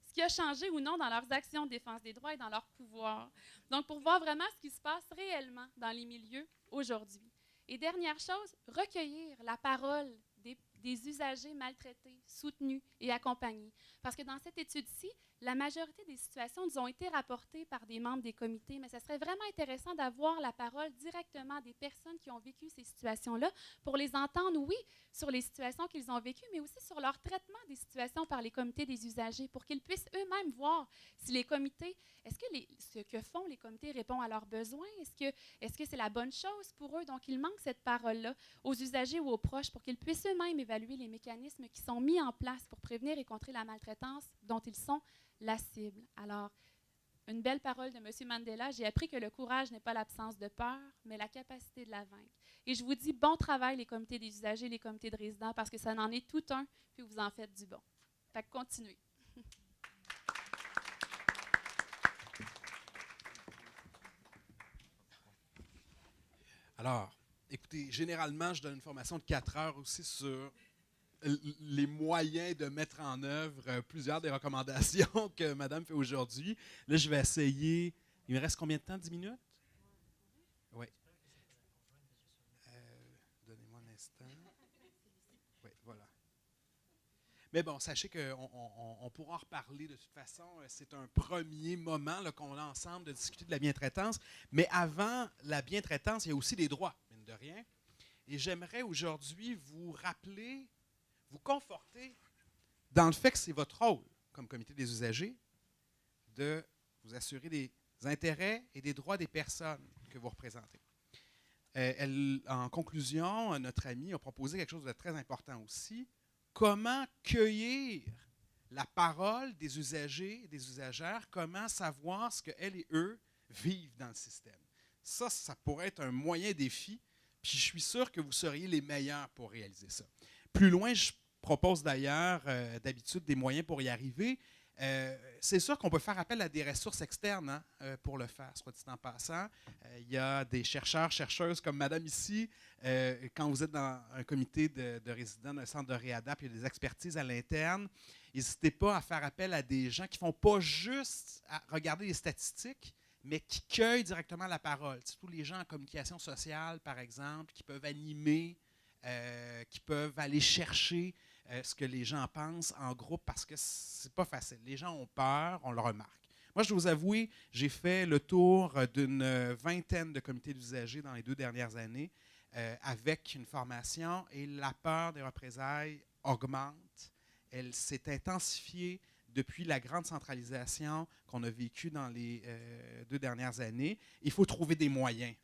ce qui a changé ou non dans leurs actions de défense des droits et dans leur pouvoir. Donc, pour voir vraiment ce qui se passe réellement dans les milieux aujourd'hui. Et dernière chose, recueillir la parole des usagers maltraités, soutenus et accompagnés. Parce que dans cette étude-ci, La majorité des situations nous ont été rapportées par des membres des comités, mais ça serait vraiment intéressant d'avoir la parole directement des personnes qui ont vécu ces situations-là pour les entendre, oui, sur les situations qu'ils ont vécues, mais aussi sur leur traitement des situations par les comités des usagers, pour qu'ils puissent eux-mêmes voir si les comités, est-ce que ce que font les comités répond à leurs besoins? Est-ce que c'est la bonne chose pour eux? Donc, il manque cette parole-là aux usagers ou aux proches pour qu'ils puissent eux-mêmes évaluer les mécanismes qui sont mis en place pour prévenir et contrer la maltraitance dont ils sont la cible. Alors, une belle parole de M. Mandela, j'ai appris que le courage n'est pas l'absence de peur, mais la capacité de la vaincre. Et je vous dis bon travail, les comités des usagers, les comités de résidents, parce que ça en est tout un, puis vous en faites du bon. Fait que continuez. Alors, écoutez, généralement, je donne une formation de 4 heures aussi sur les moyens de mettre en œuvre plusieurs des recommandations que Madame fait aujourd'hui. Là, je vais essayer. Il me reste combien de temps? 10 minutes? Oui. Donnez-moi un instant. Oui, voilà. Mais bon, sachez qu'on pourra en reparler de toute façon. C'est un premier moment qu'on a ensemble de discuter de la bientraitance. Mais avant la bientraitance, il y a aussi des droits, mine de rien. Et j'aimerais aujourd'hui vous rappeler, vous conforter dans le fait que c'est votre rôle, comme comité des usagers, de vous assurer des intérêts et des droits des personnes que vous représentez. En conclusion, notre ami a proposé quelque chose de très important aussi. Comment cueillir la parole des usagers et des usagères, comment savoir ce qu'elles et eux vivent dans le système. Ça pourrait être un moyen défi, puis je suis sûr que vous seriez les meilleurs pour réaliser ça. Plus loin, je propose d'ailleurs d'habitude des moyens pour y arriver. C'est sûr qu'on peut faire appel à des ressources externes pour le faire, soit dit en passant. Il y a des chercheurs, chercheuses comme Madame ici. Quand vous êtes dans un comité de résidents d'un centre de réadap, il y a des expertises à l'interne. N'hésitez pas à faire appel à des gens qui ne font pas juste à regarder les statistiques, mais qui cueillent directement la parole. C'est tous les gens en communication sociale, par exemple, qui peuvent animer, qui peuvent aller chercher ce que les gens pensent en groupe, parce que c'est pas facile. Les gens ont peur, on le remarque. Moi, je dois vous avouer, j'ai fait le tour d'une vingtaine de comités d'usagers dans les 2 dernières années avec une formation, et la peur des représailles augmente. Elle s'est intensifiée depuis la grande centralisation qu'on a vécue dans les 2 dernières années. Il faut trouver des moyens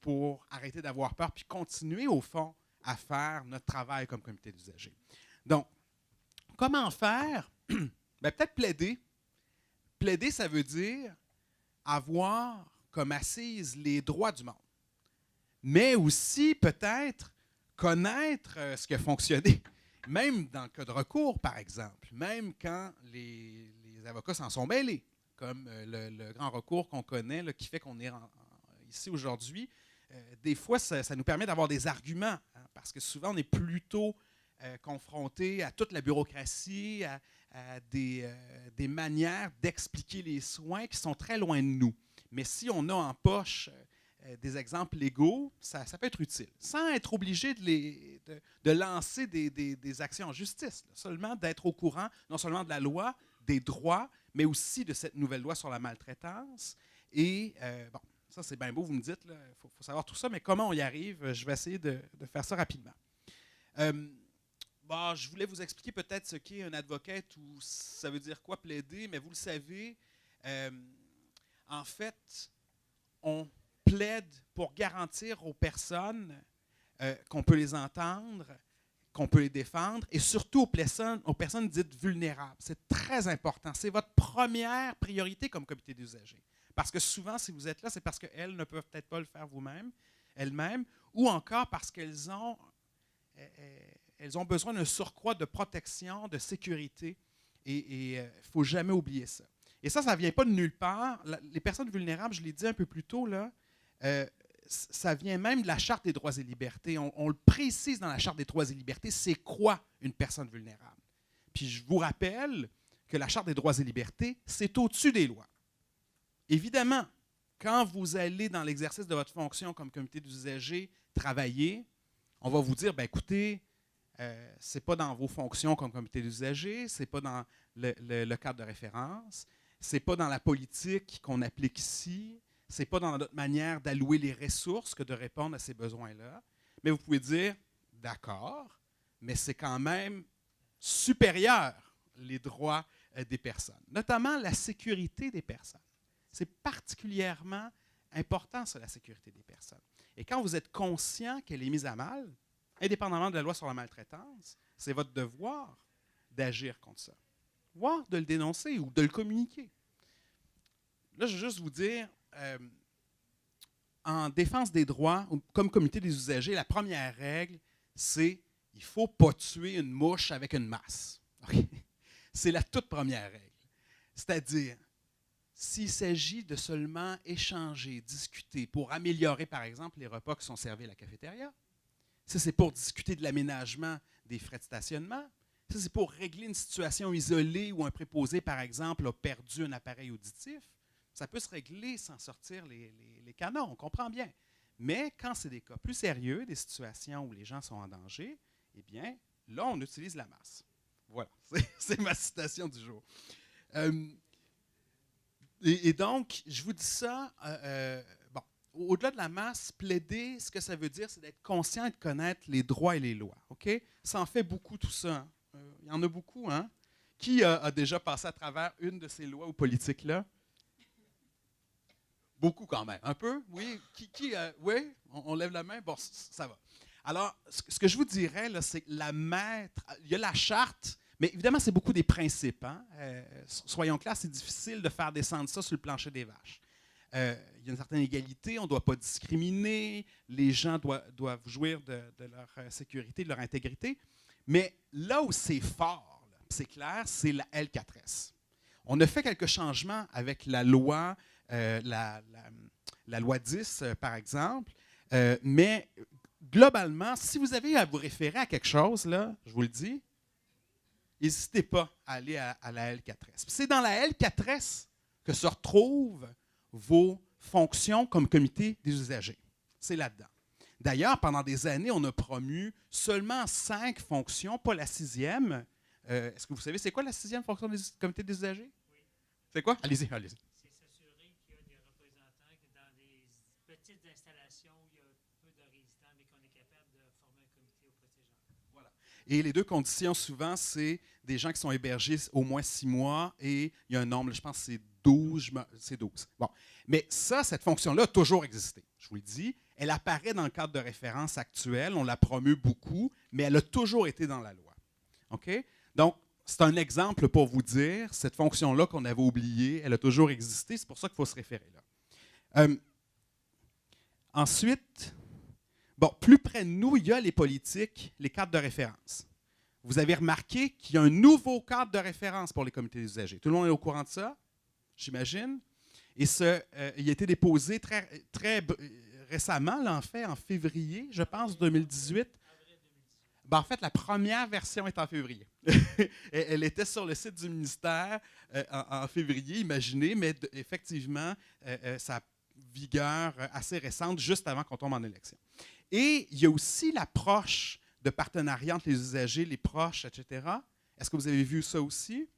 pour arrêter d'avoir peur puis continuer, au fond, à faire notre travail comme comité d'usagers. Donc, comment faire? Peut-être plaider. Plaider, ça veut dire avoir comme assise les droits du monde. Mais aussi, peut-être, connaître ce qui a fonctionné. Même dans le cas de recours, par exemple. Même quand les avocats s'en sont mêlés. Comme le grand recours qu'on connaît, là, qui fait qu'on est ici aujourd'hui. Des fois, ça nous permet d'avoir des arguments. Parce que souvent, on est plutôt confronté à toute la bureaucratie, à des manières d'expliquer les soins qui sont très loin de nous. Mais si on a en poche des exemples légaux, ça peut être utile, sans être obligé de lancer des actions en justice, là, seulement d'être au courant non seulement de la loi, des droits, mais aussi de cette nouvelle loi sur la maltraitance. Et bon, ça c'est bien beau, vous me dites, il faut savoir tout ça, mais comment on y arrive? Je vais essayer de faire ça rapidement. Je voulais vous expliquer peut-être ce qu'est un advocate ou ça veut dire quoi plaider, mais vous le savez, en fait, on plaide pour garantir aux personnes qu'on peut les entendre, qu'on peut les défendre, et surtout aux personnes dites vulnérables. C'est très important. C'est votre première priorité comme comité d'usagers. Parce que souvent, si vous êtes là, c'est parce qu'elles ne peuvent peut-être pas le faire elles-mêmes, ou encore parce qu'elles ont besoin d'un surcroît de protection, de sécurité, et il ne faut jamais oublier ça. Et ça ne vient pas de nulle part. Les personnes vulnérables, je l'ai dit un peu plus tôt, là, ça vient même de la Charte des droits et libertés. On le précise dans la Charte des droits et libertés, c'est quoi une personne vulnérable. Puis je vous rappelle que la Charte des droits et libertés, c'est au-dessus des lois. Évidemment, quand vous allez dans l'exercice de votre fonction comme comité d'usagers travailler, on va vous dire, écoutez, ce n'est pas dans vos fonctions comme comité d'usagers, ce n'est pas dans le cadre de référence, ce n'est pas dans la politique qu'on applique ici, ce n'est pas dans notre manière d'allouer les ressources que de répondre à ces besoins-là. Mais vous pouvez dire, d'accord, mais c'est quand même supérieur les droits des personnes, notamment la sécurité des personnes. C'est particulièrement important, ça, la sécurité des personnes. Et quand vous êtes conscient qu'elle est mise à mal, indépendamment de la loi sur la maltraitance, c'est votre devoir d'agir contre ça, voire de le dénoncer ou de le communiquer. Là, je veux juste vous dire, en défense des droits, comme comité des usagers, la première règle, c'est il ne faut pas tuer une mouche avec une masse. Okay? C'est la toute première règle. C'est-à-dire, s'il s'agit de seulement échanger, discuter pour améliorer, par exemple, les repas qui sont servis à la cafétéria, ça, c'est pour discuter de l'aménagement des frais de stationnement, ça, c'est pour régler une situation isolée où un préposé, par exemple, a perdu un appareil auditif, ça peut se régler sans sortir les canons, on comprend bien. Mais quand c'est des cas plus sérieux, des situations où les gens sont en danger, eh bien, là, on utilise la masse. Voilà, c'est ma citation du jour. Et donc, je vous dis ça, bon, au-delà de la masse, plaider, ce que ça veut dire, c'est d'être conscient et de connaître les droits et les lois. OK? Ça en fait beaucoup, tout ça. Il y en a beaucoup, hein? Qui a déjà passé à travers une de ces lois ou politiques-là? Beaucoup quand même. Un peu? Oui? Oui? On lève la main? Bon, ça va. Alors, ce que je vous dirais, là, c'est que il y a la charte, mais évidemment, c'est beaucoup des principes. Hein? Soyons clairs, c'est difficile de faire descendre ça sur le plancher des vaches. Il y a une certaine égalité, on ne doit pas discriminer, les gens doivent jouir de leur sécurité, de leur intégrité. Mais là où c'est fort, c'est clair, c'est la L4S. On a fait quelques changements avec la loi, la loi 10, par exemple, mais globalement, si vous avez à vous référer à quelque chose, là, je vous le dis, n'hésitez pas à aller à la L4S. C'est dans la L4S que se retrouvent vos fonctions comme comité des usagers. C'est là-dedans. D'ailleurs, pendant des années, on a promu seulement 5 fonctions, pas la 6e. Est-ce que vous savez, c'est quoi la 6e fonction du comité des usagers? Oui. C'est quoi? Allez-y. C'est s'assurer qu'il y a des représentants dans des petites installations où il y a peu de résidents, mais qu'on est capable de former un comité auprès de ces gens. Voilà. Et les deux conditions, souvent, c'est des gens qui sont hébergés au moins 6 mois et il y a un nombre, je pense que c'est 12. C'est 12. Bon. Mais ça, cette fonction-là a toujours existé. Je vous le dis. Elle apparaît dans le cadre de référence actuel. On la promeut beaucoup, mais elle a toujours été dans la loi. OK? Donc, c'est un exemple pour vous dire, cette fonction-là qu'on avait oubliée, elle a toujours existé. C'est pour ça qu'il faut se référer là. Ensuite, bon, plus près de nous, il y a les politiques, les cadres de référence. Vous avez remarqué qu'il y a un nouveau cadre de référence pour les comités d'usagers. Tout le monde est au courant de ça, j'imagine. Et il a été déposé très récemment, là, en février, je pense, 2018. Ben, en fait, la première version est en février. Elle était sur le site du ministère en février, imaginez, mais effectivement, ça a vigueur assez récente, juste avant qu'on tombe en élection. Et il y a aussi l'approche de partenariat entre les usagers, les proches, etc. Est-ce que vous avez vu ça aussi?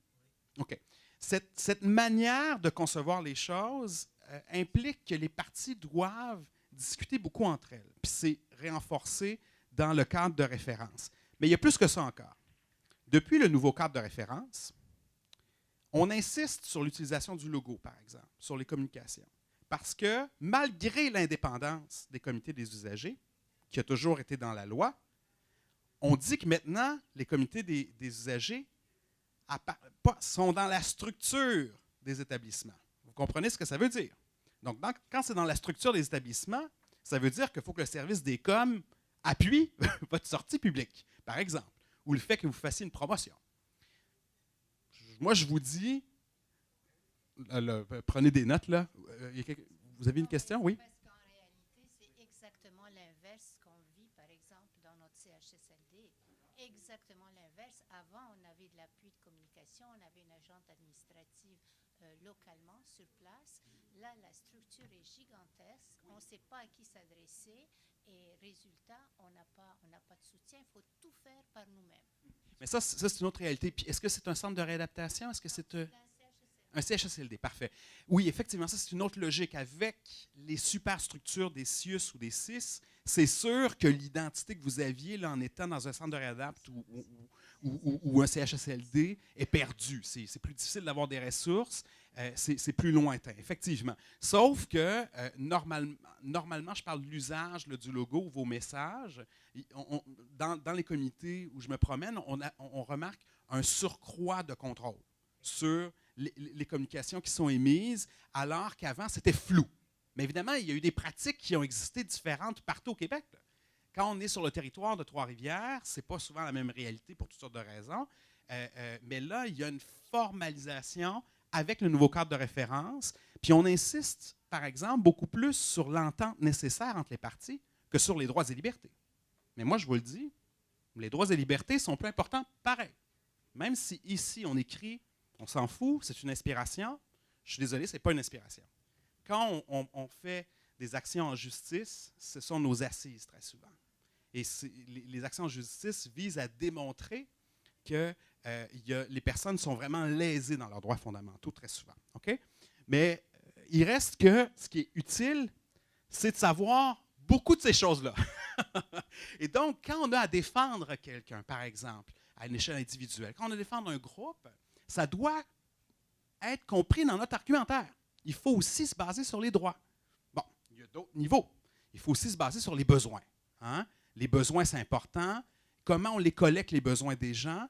OK. Cette manière de concevoir les choses implique que les parties doivent discuter beaucoup entre elles. Puis c'est renforcé dans le cadre de référence. Mais il y a plus que ça encore. Depuis le nouveau cadre de référence, on insiste sur l'utilisation du logo, par exemple, sur les communications. Parce que malgré l'indépendance des comités des usagers, qui a toujours été dans la loi, on dit que maintenant, les comités des usagers sont dans la structure des établissements. Vous comprenez ce que ça veut dire? Donc, quand c'est dans la structure des établissements, ça veut dire qu'il faut que le service des coms appuie votre sortie publique, par exemple, ou le fait que vous fassiez une promotion. Moi, je vous dis, prenez des notes, là. Vous avez une question? Oui? Parce qu'en réalité, c'est exactement l'inverse qu'on vit, par exemple, dans notre CHSLD. Exactement l'inverse. Avant, on avait de l'appui de communication, on avait une agente administrative localement, sur place. Là, la structure est gigantesque. On ne sait pas à qui s'adresser. Et résultat, on n'a pas de soutien. Il faut tout faire par nous-mêmes. Mais ça, c'est une autre réalité. Puis est-ce que c'est un centre de réadaptation? Est-ce que c'est un CHSLD? Parfait. Oui, effectivement, ça, c'est une autre logique. Avec les superstructures des CIUS ou des CIS, c'est sûr que l'identité que vous aviez là, en étant dans un centre de réadapt ou un CHSLD est perdue. C'est plus difficile d'avoir des ressources. C'est plus lointain, effectivement. Sauf que, normalement, je parle de l'usage du logo, vos messages. Dans les comités où je me promène, on remarque un surcroît de contrôle sur les communications qui sont émises, alors qu'avant, c'était flou. Mais évidemment, il y a eu des pratiques qui ont existé différentes partout au Québec. Là. Quand on est sur le territoire de Trois-Rivières, ce n'est pas souvent la même réalité pour toutes sortes de raisons. Mais là, il y a une formalisation avec le nouveau cadre de référence. Puis on insiste, par exemple, beaucoup plus sur l'entente nécessaire entre les parties que sur les droits et libertés. Mais moi, je vous le dis, les droits et libertés sont plus importants pareil. Même si ici, on écrit, on s'en fout, c'est une inspiration, je suis désolé, ce n'est pas une inspiration. Quand on fait des actions en justice, ce sont nos assises très souvent. Et les actions en justice visent à démontrer que les personnes sont vraiment lésées dans leurs droits fondamentaux très souvent. Okay? Mais il reste que ce qui est utile, c'est de savoir beaucoup de ces choses-là. Et donc, quand on a à défendre quelqu'un, par exemple, à une échelle individuelle, quand on a à défendre un groupe, ça doit être compris dans notre argumentaire. Il faut aussi se baser sur les droits. Bon, il y a d'autres niveaux. Il faut aussi se baser sur les besoins. Hein? Les besoins, c'est important. Comment on les collecte, les besoins des gens?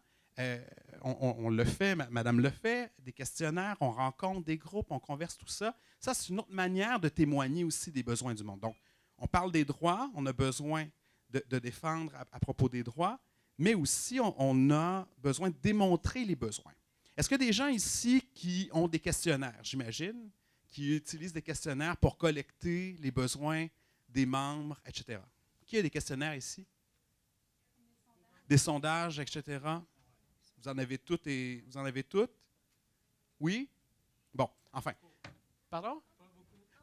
On le fait, madame le fait, des questionnaires, on rencontre des groupes, on converse, tout ça. Ça, c'est une autre manière de témoigner aussi des besoins du monde. Donc, on parle des droits, on a besoin de défendre à propos des droits, mais aussi on a besoin de démontrer les besoins. Est-ce qu'il y a des gens ici qui ont des questionnaires, j'imagine, qui utilisent des questionnaires pour collecter les besoins des membres, etc.? Qui a des questionnaires ici? Des sondages, etc.? Vous en avez toutes et vous en avez toutes? Oui? Bon, enfin. Pardon?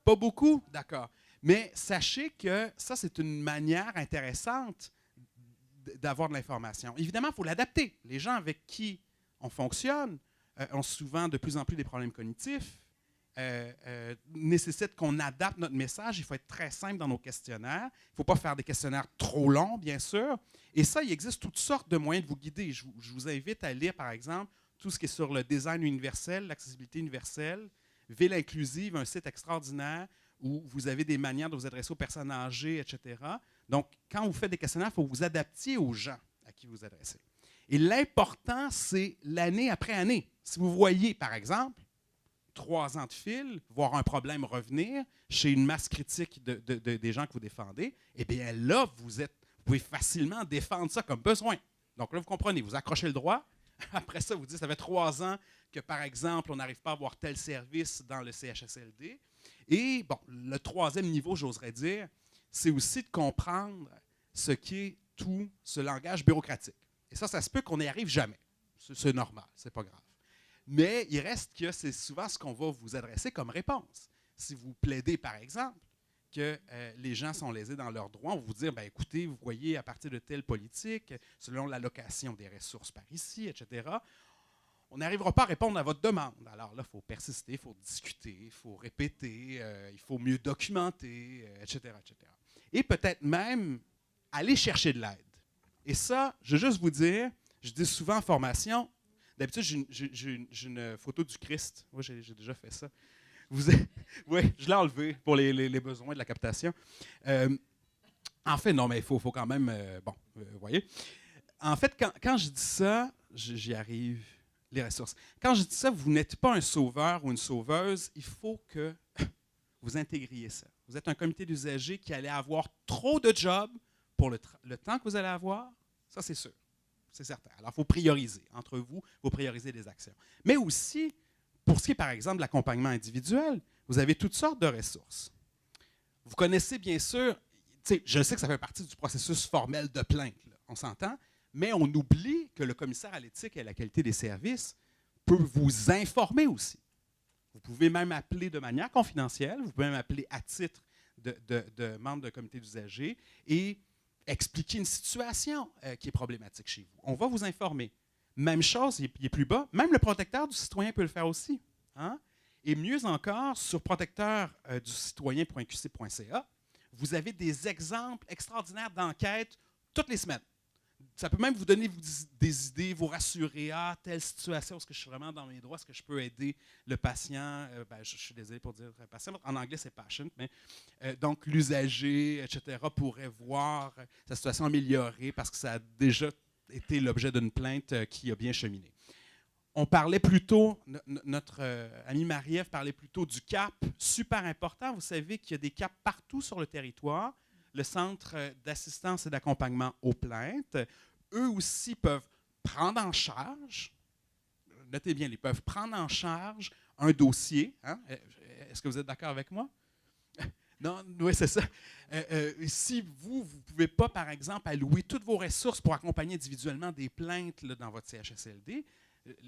Pas beaucoup? D'accord. Mais sachez que ça, c'est une manière intéressante d'avoir de l'information. Évidemment, il faut l'adapter. Les gens avec qui on fonctionne ont souvent de plus en plus des problèmes cognitifs, nécessitent qu'on adapte notre message. Il faut être très simple dans nos questionnaires. Il ne faut pas faire des questionnaires trop longs, bien sûr. Et ça, il existe toutes sortes de moyens de vous guider. Je vous invite à lire, par exemple, tout ce qui est sur le design universel, l'accessibilité universelle, Ville inclusive, un site extraordinaire où vous avez des manières de vous adresser aux personnes âgées, etc. Donc, quand vous faites des questionnaires, il faut que vous adaptiez aux gens à qui vous vous adressez. Et l'important, c'est l'année après année. Si vous voyez, par exemple, 3 ans de fil, voir un problème revenir chez une masse critique des gens que vous défendez, eh bien là, vous pouvez facilement défendre ça comme besoin. Donc là, vous comprenez, vous accrochez le droit. Après ça, vous dites, ça fait 3 ans que, par exemple, on n'arrive pas à avoir tel service dans le CHSLD. Et, bon, le 3e niveau, j'oserais dire, c'est aussi de comprendre ce qu'est tout ce langage bureaucratique. Et ça se peut qu'on n'y arrive jamais. C'est normal, c'est pas grave. Mais il reste que c'est souvent ce qu'on va vous adresser comme réponse. Si vous plaidez, par exemple, que les gens sont lésés dans leurs droits, on va vous dire, bien, écoutez, vous voyez, à partir de telle politique, selon l'allocation des ressources par ici, etc., on n'arrivera pas à répondre à votre demande. Alors là, il faut persister, il faut discuter, il faut répéter, il faut mieux documenter, etc., etc. Et peut-être même aller chercher de l'aide. Et ça, je veux juste vous dire, je dis souvent en formation, d'habitude, j'ai une photo du Christ. Oui, j'ai déjà fait ça. Oui, je l'ai enlevé pour les besoins de la captation. En fait, non, mais il faut quand même... vous voyez. En fait, quand je dis ça, j'y arrive, les ressources. Quand je dis ça, vous n'êtes pas un sauveur ou une sauveuse. Il faut que vous intégriez ça. Vous êtes un comité d'usagers qui allait avoir trop de jobs pour le temps que vous allez avoir. Ça, c'est sûr. C'est certain. Alors, il faut prioriser. Entre vous, il faut prioriser des actions. Mais aussi, pour ce qui est, par exemple, de l'accompagnement individuel, vous avez toutes sortes de ressources. Vous connaissez, bien sûr, je sais que ça fait partie du processus formel de plainte, là, on s'entend, mais on oublie que le commissaire à l'éthique et à la qualité des services peut vous informer aussi. Vous pouvez même appeler de manière confidentielle, vous pouvez même appeler à titre de membre d'un comité d'usagers et expliquer une situation qui est problématique chez vous. On va vous informer. Même chose, il est plus bas. Même le protecteur du citoyen peut le faire aussi. Hein? Et mieux encore, sur protecteurduscitoyen.qc.ca, vous avez des exemples extraordinaires d'enquêtes toutes les semaines. Ça peut même vous donner des idées, vous rassurer, telle situation, est-ce que je suis vraiment dans mes droits, est-ce que je peux aider le patient, je suis désolé pour dire patient, en anglais c'est patient, mais donc l'usager, etc., pourrait voir sa situation améliorée parce que ça a déjà été l'objet d'une plainte qui a bien cheminé. On parlait plutôt, notre ami Marie-Ève parlait plutôt du CAP, super important. Vous savez qu'il y a des CAP partout sur le territoire. Le Centre d'assistance et d'accompagnement aux plaintes, eux aussi peuvent prendre en charge, notez bien, ils peuvent prendre en charge un dossier. Hein? Est-ce que vous êtes d'accord avec moi? Non, oui, c'est ça. Si vous ne pouvez pas, par exemple, allouer toutes vos ressources pour accompagner individuellement des plaintes là, dans votre CHSLD,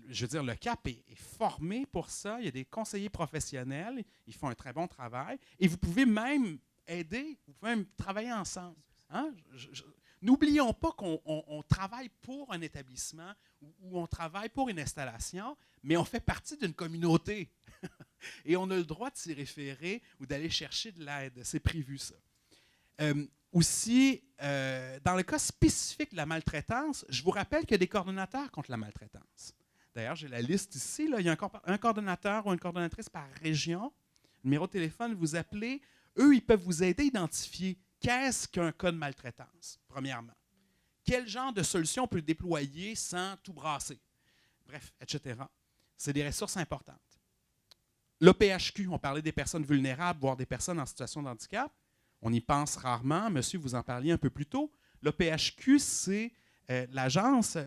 je veux dire, le CAP est formé pour ça. Il y a des conseillers professionnels. Ils font un très bon travail. Et vous pouvez même aider, vous pouvez même travailler ensemble. Hein? N'oublions pas qu'on travaille pour un établissement ou on travaille pour une installation, mais on fait partie d'une communauté. Et on a le droit de s'y référer ou d'aller chercher de l'aide. C'est prévu, ça. Aussi, dans le cas spécifique de la maltraitance, je vous rappelle qu'il y a des coordonnateurs contre la maltraitance. D'ailleurs, j'ai la liste ici. Là, il y a un coordonnateur ou une coordonnatrice par région. Numéro de téléphone, vous appelez. Eux, ils peuvent vous aider à identifier qu'est-ce qu'un cas de maltraitance, premièrement. Quel genre de solution on peut déployer sans tout brasser. Bref, etc. C'est des ressources importantes. L'OPHQ, on parlait des personnes vulnérables, voire des personnes en situation de handicap. On y pense rarement. Monsieur, vous en parliez un peu plus tôt. L'OPHQ, c'est l'agence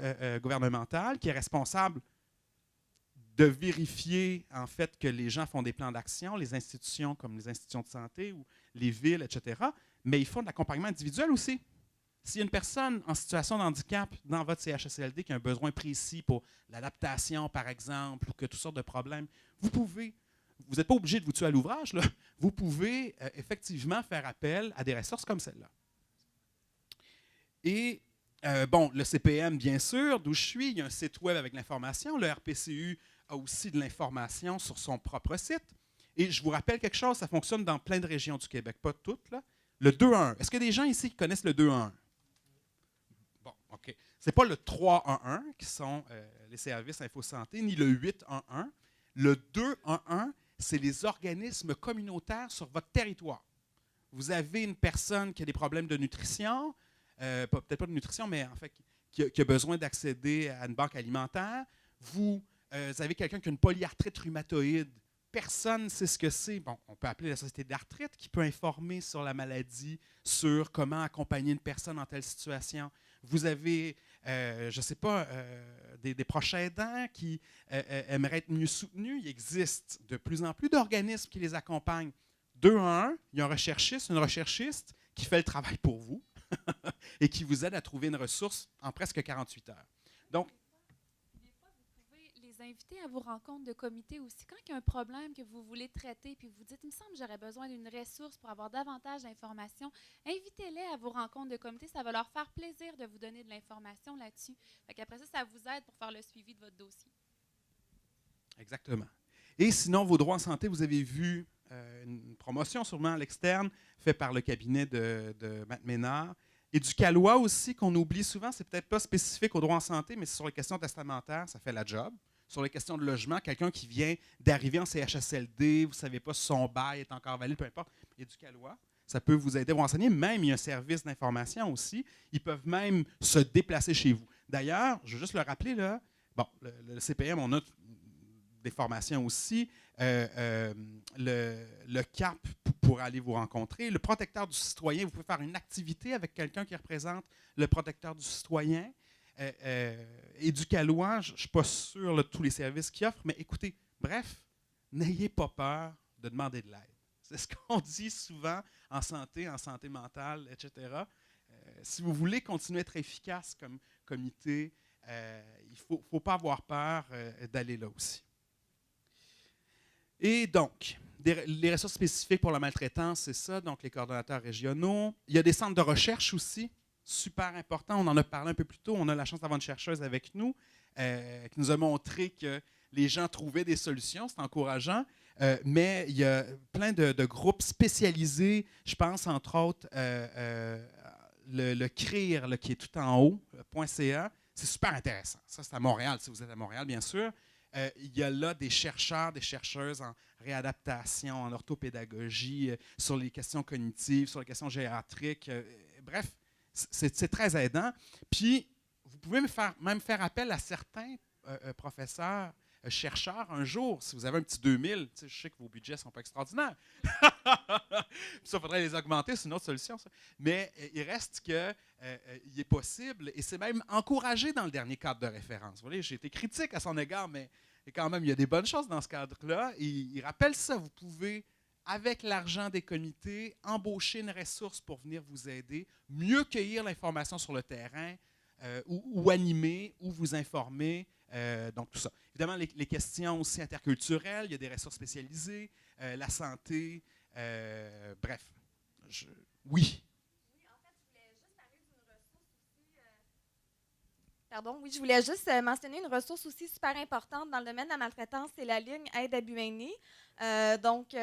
gouvernementale qui est responsable de vérifier, en fait, que les gens font des plans d'action, les institutions comme les institutions de santé ou les villes, etc., mais ils font de l'accompagnement individuel aussi. S'il y a une personne en situation de handicap dans votre CHSLD qui a un besoin précis pour l'adaptation, par exemple, ou que toutes sortes de problèmes, vous n'êtes pas obligé de vous tuer à l'ouvrage, là. Vous pouvez effectivement faire appel à des ressources comme celle-là. Et, le CPM, bien sûr, d'où je suis, il y a un site web avec l'information. Le RPCU a aussi de l'information sur son propre site. Et je vous rappelle quelque chose, ça fonctionne dans plein de régions du Québec, pas toutes, là. Le 211. Est-ce qu'il y a des gens ici qui connaissent le 211? Bon, OK. Ce n'est pas le 311 qui sont les services InfoSanté, ni le 811. Le 211, c'est les organismes communautaires sur votre territoire. Vous avez une personne qui a des problèmes de nutrition, peut-être pas de nutrition, mais en fait qui a besoin d'accéder à une banque alimentaire. Vous avez quelqu'un qui a une polyarthrite rhumatoïde. Personne ne sait ce que c'est. Bon, on peut appeler la société d'arthrite qui peut informer sur la maladie, sur comment accompagner une personne en telle situation. Vous avez, je ne sais pas, des proches aidants qui aimeraient être mieux soutenus. Il existe de plus en plus d'organismes qui les accompagnent. 2-1, il y a un recherchiste, une recherchiste qui fait le travail pour vous et qui vous aide à trouver une ressource en presque 48 heures. Donc, des fois, vous pouvez les inviter à vos rencontres de comité aussi. Quand il y a un problème que vous voulez traiter, puis vous dites, il me semble que j'aurais besoin d'une ressource pour avoir davantage d'informations, invitez-les à vos rencontres de comité. Ça va leur faire plaisir de vous donner de l'information là-dessus. Après ça, ça vous aide pour faire le suivi de votre dossier. Exactement. Et sinon, vos droits en santé, vous avez vu une promotion sûrement à l'externe, faite par le cabinet de Matt Ménard. Et du Calois aussi, qu'on oublie souvent, c'est peut-être pas spécifique aux droits en santé, mais c'est sur les questions testamentaires, ça fait la job. Sur les questions de logement, quelqu'un qui vient d'arriver en CHSLD, vous ne savez pas si son bail est encore valide, peu importe, il y a du Calois. Ça peut vous aider à vous renseigner. Même, il y a un service d'information aussi. Ils peuvent même se déplacer chez vous. D'ailleurs, je veux juste le rappeler, là, bon, le CPM, on a des formations aussi. Le CAP pour aller vous rencontrer. Le protecteur du citoyen, vous pouvez faire une activité avec quelqu'un qui représente le protecteur du citoyen. Éducalois, je ne suis pas sûr de tous les services qu'il offre, mais écoutez, bref, n'ayez pas peur de demander de l'aide. C'est ce qu'on dit souvent en santé mentale, etc. Si vous voulez continuer à être efficace comme comité, il ne faut pas avoir peur d'aller là aussi. Et donc, les ressources spécifiques pour la maltraitance, c'est ça, donc les coordonnateurs régionaux. Il y a des centres de recherche aussi. super important. On en a parlé un peu plus tôt. On a la chance d'avoir une chercheuse avec nous qui nous a montré que les gens trouvaient des solutions. C'est encourageant. Mais il y a plein de groupes spécialisés. Je pense, entre autres, le CRIR, là, qui est tout en haut, .ca. C'est super intéressant. Ça, c'est à Montréal, si vous êtes à Montréal, bien sûr. Il y a là des chercheurs, des chercheuses en réadaptation, en orthopédagogie, sur les questions cognitives, sur les questions gériatriques. Bref, c'est très aidant. Puis, vous pouvez même faire appel à certains professeurs, chercheurs un jour. Si vous avez un petit 2000, je sais que vos budgets ne sont pas extraordinaires. Ça, il faudrait les augmenter, c'est une autre solution. Ça. Mais il reste qu'il est possible, et c'est même encouragé dans le dernier cadre de référence. Vous voyez, j'ai été critique à son égard, mais quand même, il y a des bonnes choses dans ce cadre-là. Il rappelle ça, vous pouvez, avec l'argent des comités, embaucher une ressource pour venir vous aider, mieux cueillir l'information sur le terrain, ou animer, ou vous informer. Donc, tout ça. Évidemment, les questions aussi interculturelles, il y a des ressources spécialisées, la santé, bref. Oui. Oui, en fait, je voulais juste parler d'une ressource aussi. Pardon, oui, je voulais juste mentionner une ressource aussi super importante dans le domaine de la maltraitance, c'est la ligne Aide à but aîné. Donc,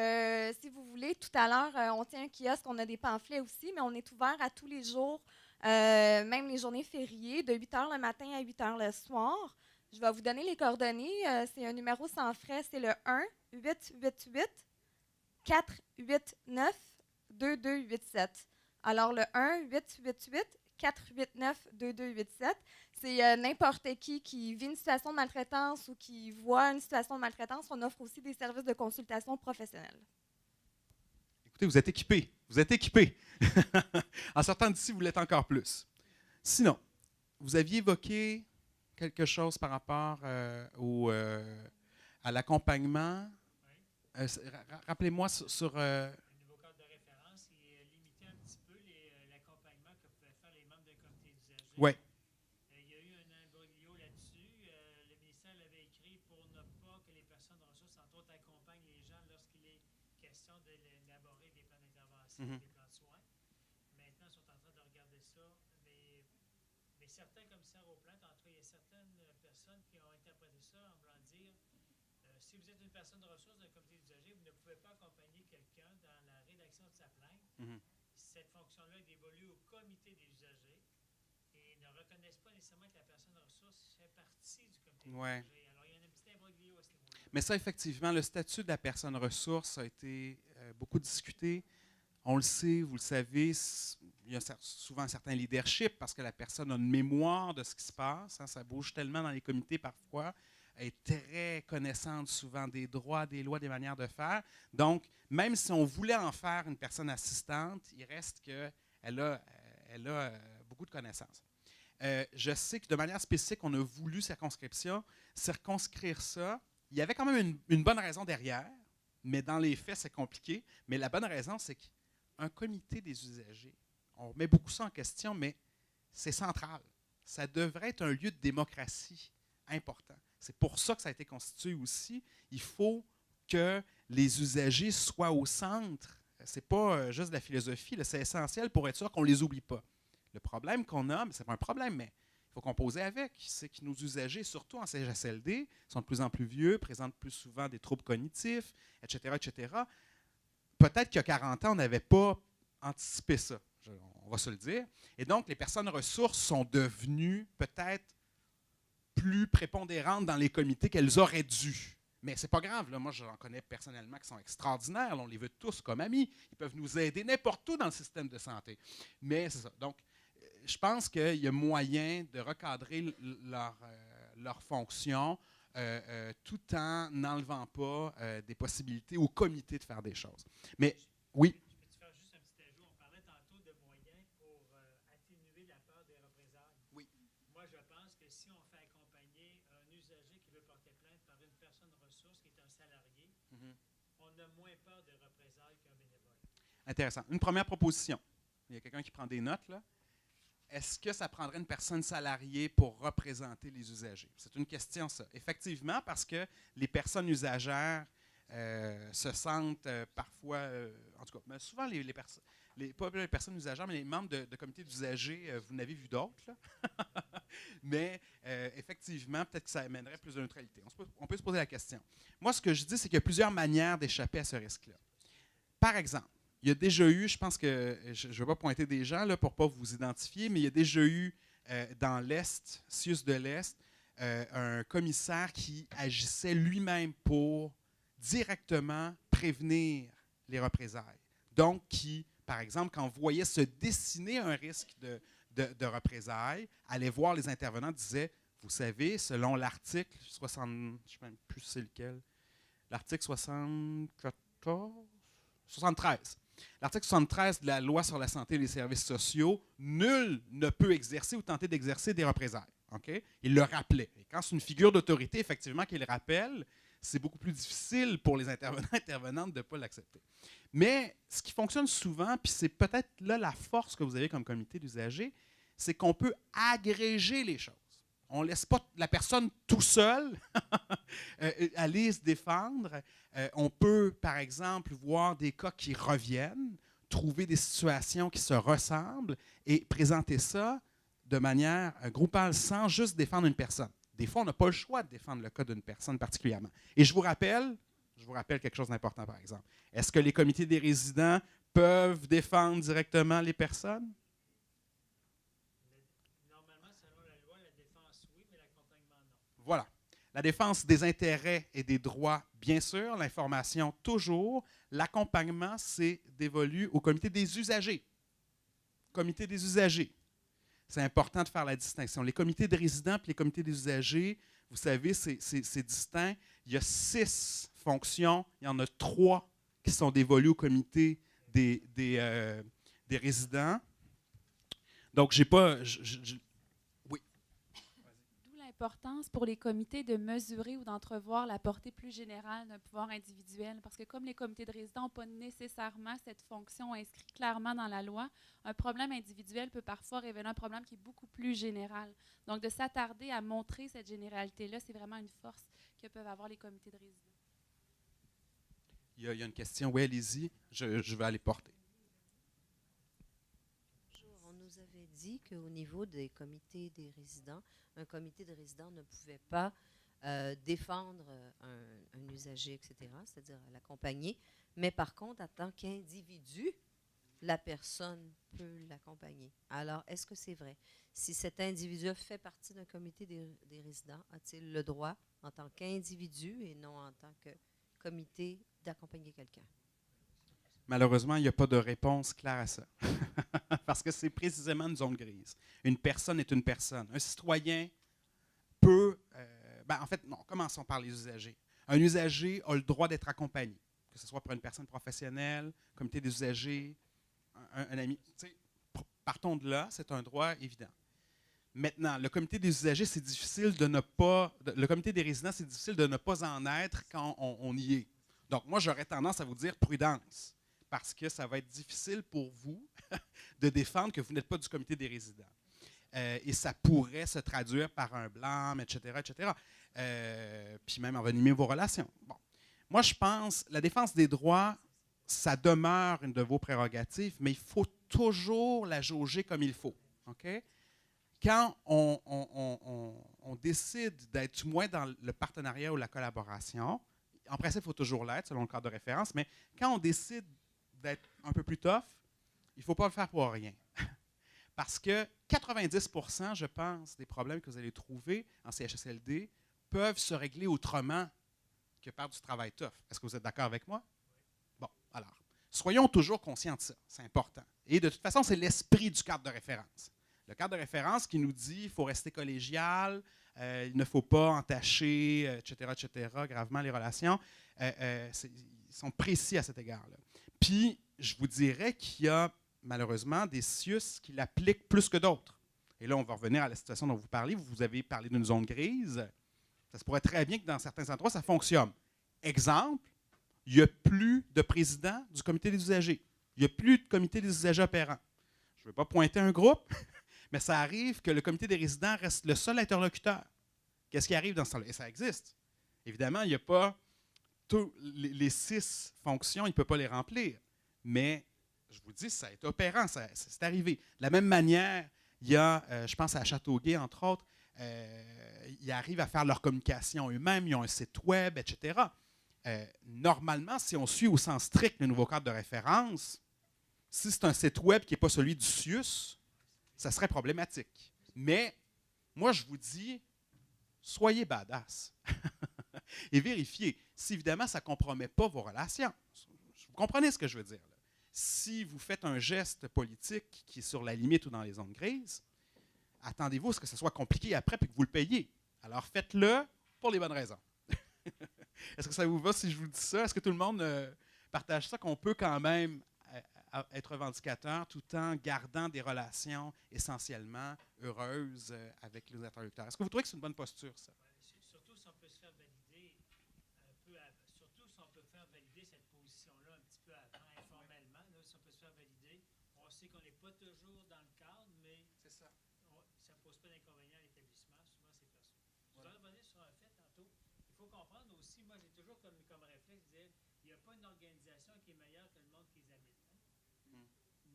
si vous voulez, tout à l'heure, on tient un kiosque, on a des pamphlets aussi, mais on est ouvert à tous les jours, même les journées fériées, de 8 h le matin à 8 h le soir. Je vais vous donner les coordonnées. C'est un numéro sans frais, c'est le 1-888-489-2287. Alors, le 1-888-489-2287, c'est n'importe qui vit une situation de maltraitance ou qui voit une situation de maltraitance. On offre aussi des services de consultation professionnelle. Écoutez, vous êtes équipés. Vous êtes équipés. En sortant d'ici, vous l'êtes encore plus. Sinon, vous aviez évoqué quelque chose par rapport à l'accompagnement. Oui. Rappelez-moi sur Le nouveau cadre de référence, il limitait un petit peu l'accompagnement que pouvaient faire les membres d'un comité d'usagers. Oui. Il y a eu un imbroglio là-dessus. Le ministère l'avait écrit pour ne pas que les personnes ressources, entre autres, accompagnent les gens lorsqu'il est question d'élaborer des plans d'intervention, des plans de soins. Maintenant, ils sont en train de regarder ça, mais certains commissaires aux plaintes, en tout cas, il y a certaines personnes qui ont interprété ça en voulant dire si vous êtes une personne de ressources d'un comité d'usagers, vous ne pouvez pas accompagner quelqu'un dans la rédaction de sa plainte. Cette fonction-là est dévolue au comité des usagers et ne reconnaissent pas nécessairement que la personne de ressources fait partie du comité des usagers. Alors, il y a un petit imbroglio à ce niveau-là. Mais ça, effectivement, le statut de la personne ressource a été beaucoup discuté. On le sait, vous le savez, il y a souvent un certain leadership parce que la personne a une mémoire de ce qui se passe. Hein, ça bouge tellement dans les comités parfois. Elle est très connaissante souvent des droits, des lois, des manières de faire. Donc, même si on voulait en faire une personne assistante, il reste qu'elle a beaucoup de connaissances. Je sais que de manière spécifique, on a voulu circonscrire ça. Il y avait quand même une bonne raison derrière, mais dans les faits, c'est compliqué. Mais la bonne raison, c'est qu'un comité des usagers, on remet beaucoup ça en question, mais c'est central. Ça devrait être un lieu de démocratie important. C'est pour ça que ça a été constitué aussi. Il faut que les usagers soient au centre. Ce n'est pas juste de la philosophie, c'est essentiel pour être sûr qu'on ne les oublie pas. Le problème qu'on a, mais ce n'est pas un problème, mais il faut composer avec, c'est que nos usagers, surtout en CHSLD, sont de plus en plus vieux, présentent plus souvent des troubles cognitifs, etc., etc. Peut-être qu'il y a 40 ans, on n'avait pas anticipé ça, on va se le dire. Et donc, les personnes ressources sont devenues peut-être plus prépondérantes dans les comités qu'elles auraient dû. Mais c'est pas grave. Là. Moi, j'en connais personnellement qui sont extraordinaires. Là, on les veut tous comme amis. Ils peuvent nous aider n'importe où dans le système de santé. Mais c'est ça. Donc, je pense qu'il y a moyen de recadrer leur fonction tout en n'enlevant pas des possibilités au comité de faire des choses. Mais oui. Je peux-tu faire juste un petit ajout? On parlait tantôt de moyens pour atténuer la peur des représailles. Oui. Moi, je pense que si on fait accompagner un usager qui veut porter plainte par une personne ressource qui est un salarié, on a moins peur des représailles qu'un bénévole. Intéressant. Une première proposition. Il y a quelqu'un qui prend des notes, là. Est-ce que ça prendrait une personne salariée pour représenter les usagers? C'est une question, ça. Effectivement, parce que les personnes usagères se sentent parfois, en tout cas, mais souvent pas les personnes usagères, mais les membres de comité d'usagers, vous n'avez vu d'autres, là. Mais effectivement, peut-être que ça amènerait plus de neutralité. On peut se poser la question. Moi, ce que je dis, c'est qu'il y a plusieurs manières d'échapper à ce risque-là. Par exemple, il y a déjà eu, je pense que, je ne vais pas pointer des gens là, pour ne pas vous identifier, mais il y a déjà eu dans l'Est, CIUS de l'Est, un commissaire qui agissait lui-même pour directement prévenir les représailles. Donc, qui, par exemple, quand voyait se dessiner un risque de représailles, allait voir les intervenants, disait, vous savez, selon l'article 60, je ne sais même plus c'est lequel, l'article 73. L'article 73 de la Loi sur la santé et les services sociaux, nul ne peut exercer ou tenter d'exercer des représailles. Okay? Il le rappelait. Et quand c'est une figure d'autorité, effectivement, qu'il rappelle, c'est beaucoup plus difficile pour les intervenantes de ne pas l'accepter. Mais ce qui fonctionne souvent, puis c'est peut-être là la force que vous avez comme comité d'usagers, c'est qu'on peut agréger les choses. On ne laisse pas la personne tout seul aller se défendre. On peut, par exemple, voir des cas qui reviennent, trouver des situations qui se ressemblent et présenter ça de manière groupale sans juste défendre une personne. Des fois, on n'a pas le choix de défendre le cas d'une personne particulièrement. Et je vous rappelle quelque chose d'important, par exemple. Est-ce que les comités des résidents peuvent défendre directement les personnes? Normalement, selon la loi, la défense, oui, mais l'accompagnement, non. Voilà. La défense des intérêts et des droits, bien sûr. L'information, toujours. L'accompagnement, c'est dévolu au comité des usagers. Comité des usagers. C'est important de faire la distinction. Les comités de résidents et les comités des usagers, vous savez, c'est distinct. Il y a 6 fonctions. Il y en a 3 qui sont dévolues au comité des résidents. Donc, j'ai pas... oui. D'où l'importance pour les comités de mesurer ou d'entrevoir la portée plus générale d'un pouvoir individuel. Parce que comme les comités de résidents n'ont pas nécessairement cette fonction inscrite clairement dans la loi, un problème individuel peut parfois révéler un problème qui est beaucoup plus général. Donc, de s'attarder à montrer cette généralité-là, c'est vraiment une force que peuvent avoir les comités de résidents. Il y a une question. Oui, allez-y. Je vais aller porter. Bonjour. On nous avait dit qu'au niveau des comités des résidents, un comité de résidents ne pouvait pas défendre un usager, etc., c'est-à-dire l'accompagner. Mais par contre, en tant qu'individu, la personne peut l'accompagner. Alors, est-ce que c'est vrai? Si cet individu fait partie d'un comité des résidents, a-t-il le droit, en tant qu'individu et non en tant que comité, d'accompagner quelqu'un? Malheureusement, il n'y a pas de réponse claire à ça. Parce que c'est précisément une zone grise. Une personne est une personne. Un citoyen peut... en fait, non, commençons par les usagers. Un usager a le droit d'être accompagné, que ce soit par une personne professionnelle, comité des usagers, un ami. Partons de là, c'est un droit évident. Maintenant, le comité des usagers, c'est difficile de ne pas... Le comité des résidents, c'est difficile de ne pas en être quand on y est. Donc, moi, j'aurais tendance à vous dire prudence, parce que ça va être difficile pour vous de défendre que vous n'êtes pas du comité des résidents. Et ça pourrait se traduire par un blâme, etc., etc. Puis même envenimer vos relations. Bon. Moi, je pense, la défense des droits, ça demeure une de vos prérogatives, mais il faut toujours la jauger comme il faut. Okay? Quand on décide d'être moins dans le partenariat ou la collaboration, en principe, il faut toujours l'être selon le cadre de référence, mais quand on décide d'être un peu plus tough, il ne faut pas le faire pour rien. Parce que 90%, je pense, des problèmes que vous allez trouver en CHSLD peuvent se régler autrement que par du travail tough. Est-ce que vous êtes d'accord avec moi? Bon, alors, soyons toujours conscients de ça. C'est important. Et de toute façon, c'est l'esprit du cadre de référence. Le cadre de référence qui nous dit qu'il faut rester collégial, il ne faut pas entacher, etc., gravement les relations, ils sont précis à cet égard-là. Puis, je vous dirais qu'il y a malheureusement des CIUS qui l'appliquent plus que d'autres. Et là, on va revenir à la situation dont vous parlez. Vous avez parlé d'une zone grise. Ça se pourrait très bien que dans certains endroits, ça fonctionne. Exemple, il n'y a plus de président du comité des usagers. Il n'y a plus de comité des usagers opérants. Je ne veux pas pointer un groupe, mais ça arrive que le comité des résidents reste le seul interlocuteur. Qu'est-ce qui arrive dans ce temps-là? Et ça existe. Évidemment, il n'y a pas tous les 6 fonctions, il ne peut pas les remplir. Mais je vous dis, ça a été opérant, c'est arrivé. De la même manière, il y a, je pense à Châteauguay, entre autres, ils arrivent à faire leur communication eux-mêmes, ils ont un site web, etc. Normalement, si on suit au sens strict le nouveau cadre de référence, si c'est un site web qui n'est pas celui du CIUS, ça serait problématique. Mais moi, je vous dis, soyez badass et vérifiez. Si évidemment, ça ne compromet pas vos relations. Vous comprenez ce que je veux dire, là? Si vous faites un geste politique qui est sur la limite ou dans les zones grises, attendez-vous à ce que ce soit compliqué après et que vous le payiez. Alors faites-le pour les bonnes raisons. Est-ce que ça vous va si je vous dis ça? Est-ce que tout le monde partage ça, qu'on peut quand même être revendicateur tout en gardant des relations essentiellement heureuses avec les interlocuteurs? Est-ce que vous trouvez que c'est une bonne posture, ça? Surtout si on peut se faire valider surtout si on peut faire valider cette position-là un petit peu informellement, là, si on peut se faire valider. On sait qu'on n'est pas toujours dans le cadre, mais C'est ça. ça ne pose pas d'inconvénient à l'établissement. Souvent, c'est parce que. Je voudrais revenir sur un fait tantôt. Il faut comprendre aussi, moi j'ai toujours comme réflexe de dire il n'y a pas une organisation qui est meilleure que le monde qui les habite. Hein?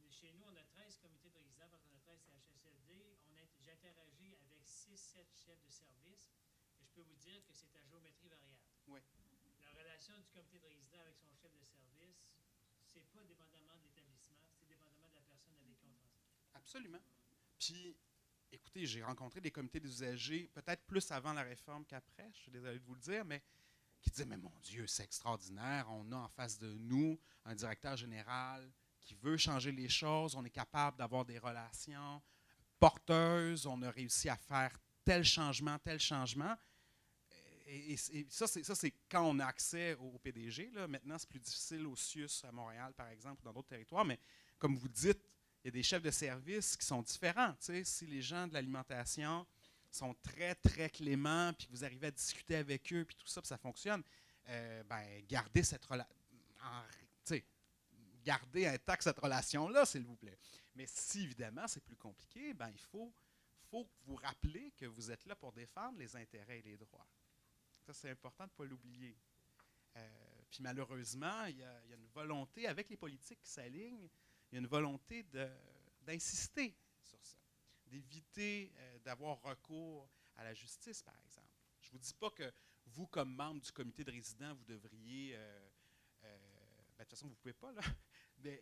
Chez nous, on a 13 comités de résidents, parce qu'on a 13 CHSLD. J'interagis avec 6-7 chefs de service. Et je peux vous dire que c'est à géométrie variable. Oui. La relation du comité de résident avec son chef de service, c'est pas dépendamment de l'établissement, c'est dépendamment de la personne avec qui on transmet. Absolument. Puis, écoutez, j'ai rencontré des comités d'usagers, peut-être plus avant la réforme qu'après, je suis désolé de vous le dire, mais qui disaient, mais mon Dieu, c'est extraordinaire, on a en face de nous un directeur général qui veut changer les choses, on est capable d'avoir des relations porteuses, on a réussi à faire tel changement. Et ça, c'est quand on a accès au PDG. Là. Maintenant, c'est plus difficile au CIUS à Montréal, par exemple, ou dans d'autres territoires. Mais comme vous dites, il y a des chefs de service qui sont différents. T'sais. Si les gens de l'alimentation sont très, très cléments, puis que vous arrivez à discuter avec eux, puis tout ça, puis ça fonctionne, gardez cette relation. Gardez intacte cette relation-là, s'il vous plaît. Mais si, évidemment, c'est plus compliqué, il faut vous rappeler que vous êtes là pour défendre les intérêts et les droits. Ça, c'est important de ne pas l'oublier. Puis malheureusement, il y a une volonté, avec les politiques qui s'alignent, il y a une volonté d'insister sur ça, d'éviter d'avoir recours à la justice, par exemple. Je ne vous dis pas que vous, comme membre du comité de résidents, vous devriez... de toute façon, vous ne pouvez pas, là, mais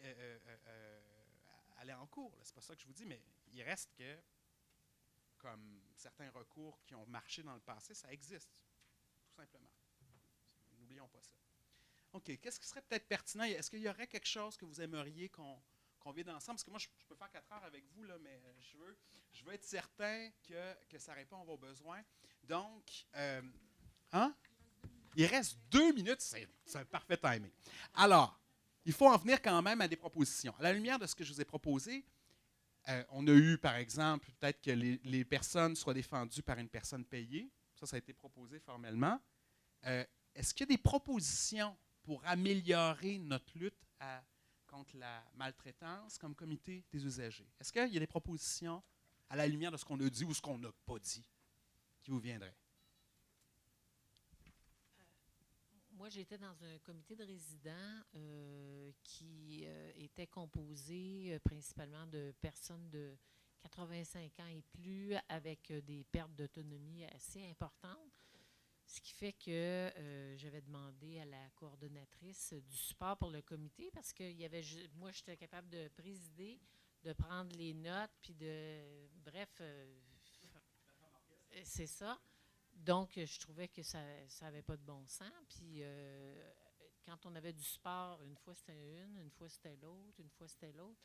aller en cours. C'est pas ça que je vous dis, mais il reste que, comme certains recours qui ont marché dans le passé, ça existe, tout simplement. N'oublions pas ça. OK. Qu'est-ce qui serait peut-être pertinent? Est-ce qu'il y aurait quelque chose que vous aimeriez qu'on vienne ensemble? Parce que moi, je peux faire 4 heures avec vous, là, mais je veux être certain que ça répond à vos besoins. Donc, il reste 2 minutes. C'est un parfait timing. Alors, il faut en venir quand même à des propositions. À la lumière de ce que je vous ai proposé, on a eu, par exemple, peut-être que les personnes soient défendues par une personne payée. Ça a été proposé formellement. Est-ce qu'il y a des propositions pour améliorer notre lutte contre la maltraitance comme comité des usagers? Est-ce qu'il y a des propositions à la lumière de ce qu'on a dit ou ce qu'on n'a pas dit qui vous viendraient? Moi, j'étais dans un comité de résidents qui était composé principalement de personnes de 85 ans et plus avec des pertes d'autonomie assez importantes. Ce qui fait que j'avais demandé à la coordonnatrice du support pour le comité parce que moi, j'étais capable de présider, de prendre les notes, puis bref, c'est ça. Donc, je trouvais que ça n'avait pas de bon sens. Puis, quand on avait du support, une fois c'était une fois c'était l'autre, une fois c'était l'autre.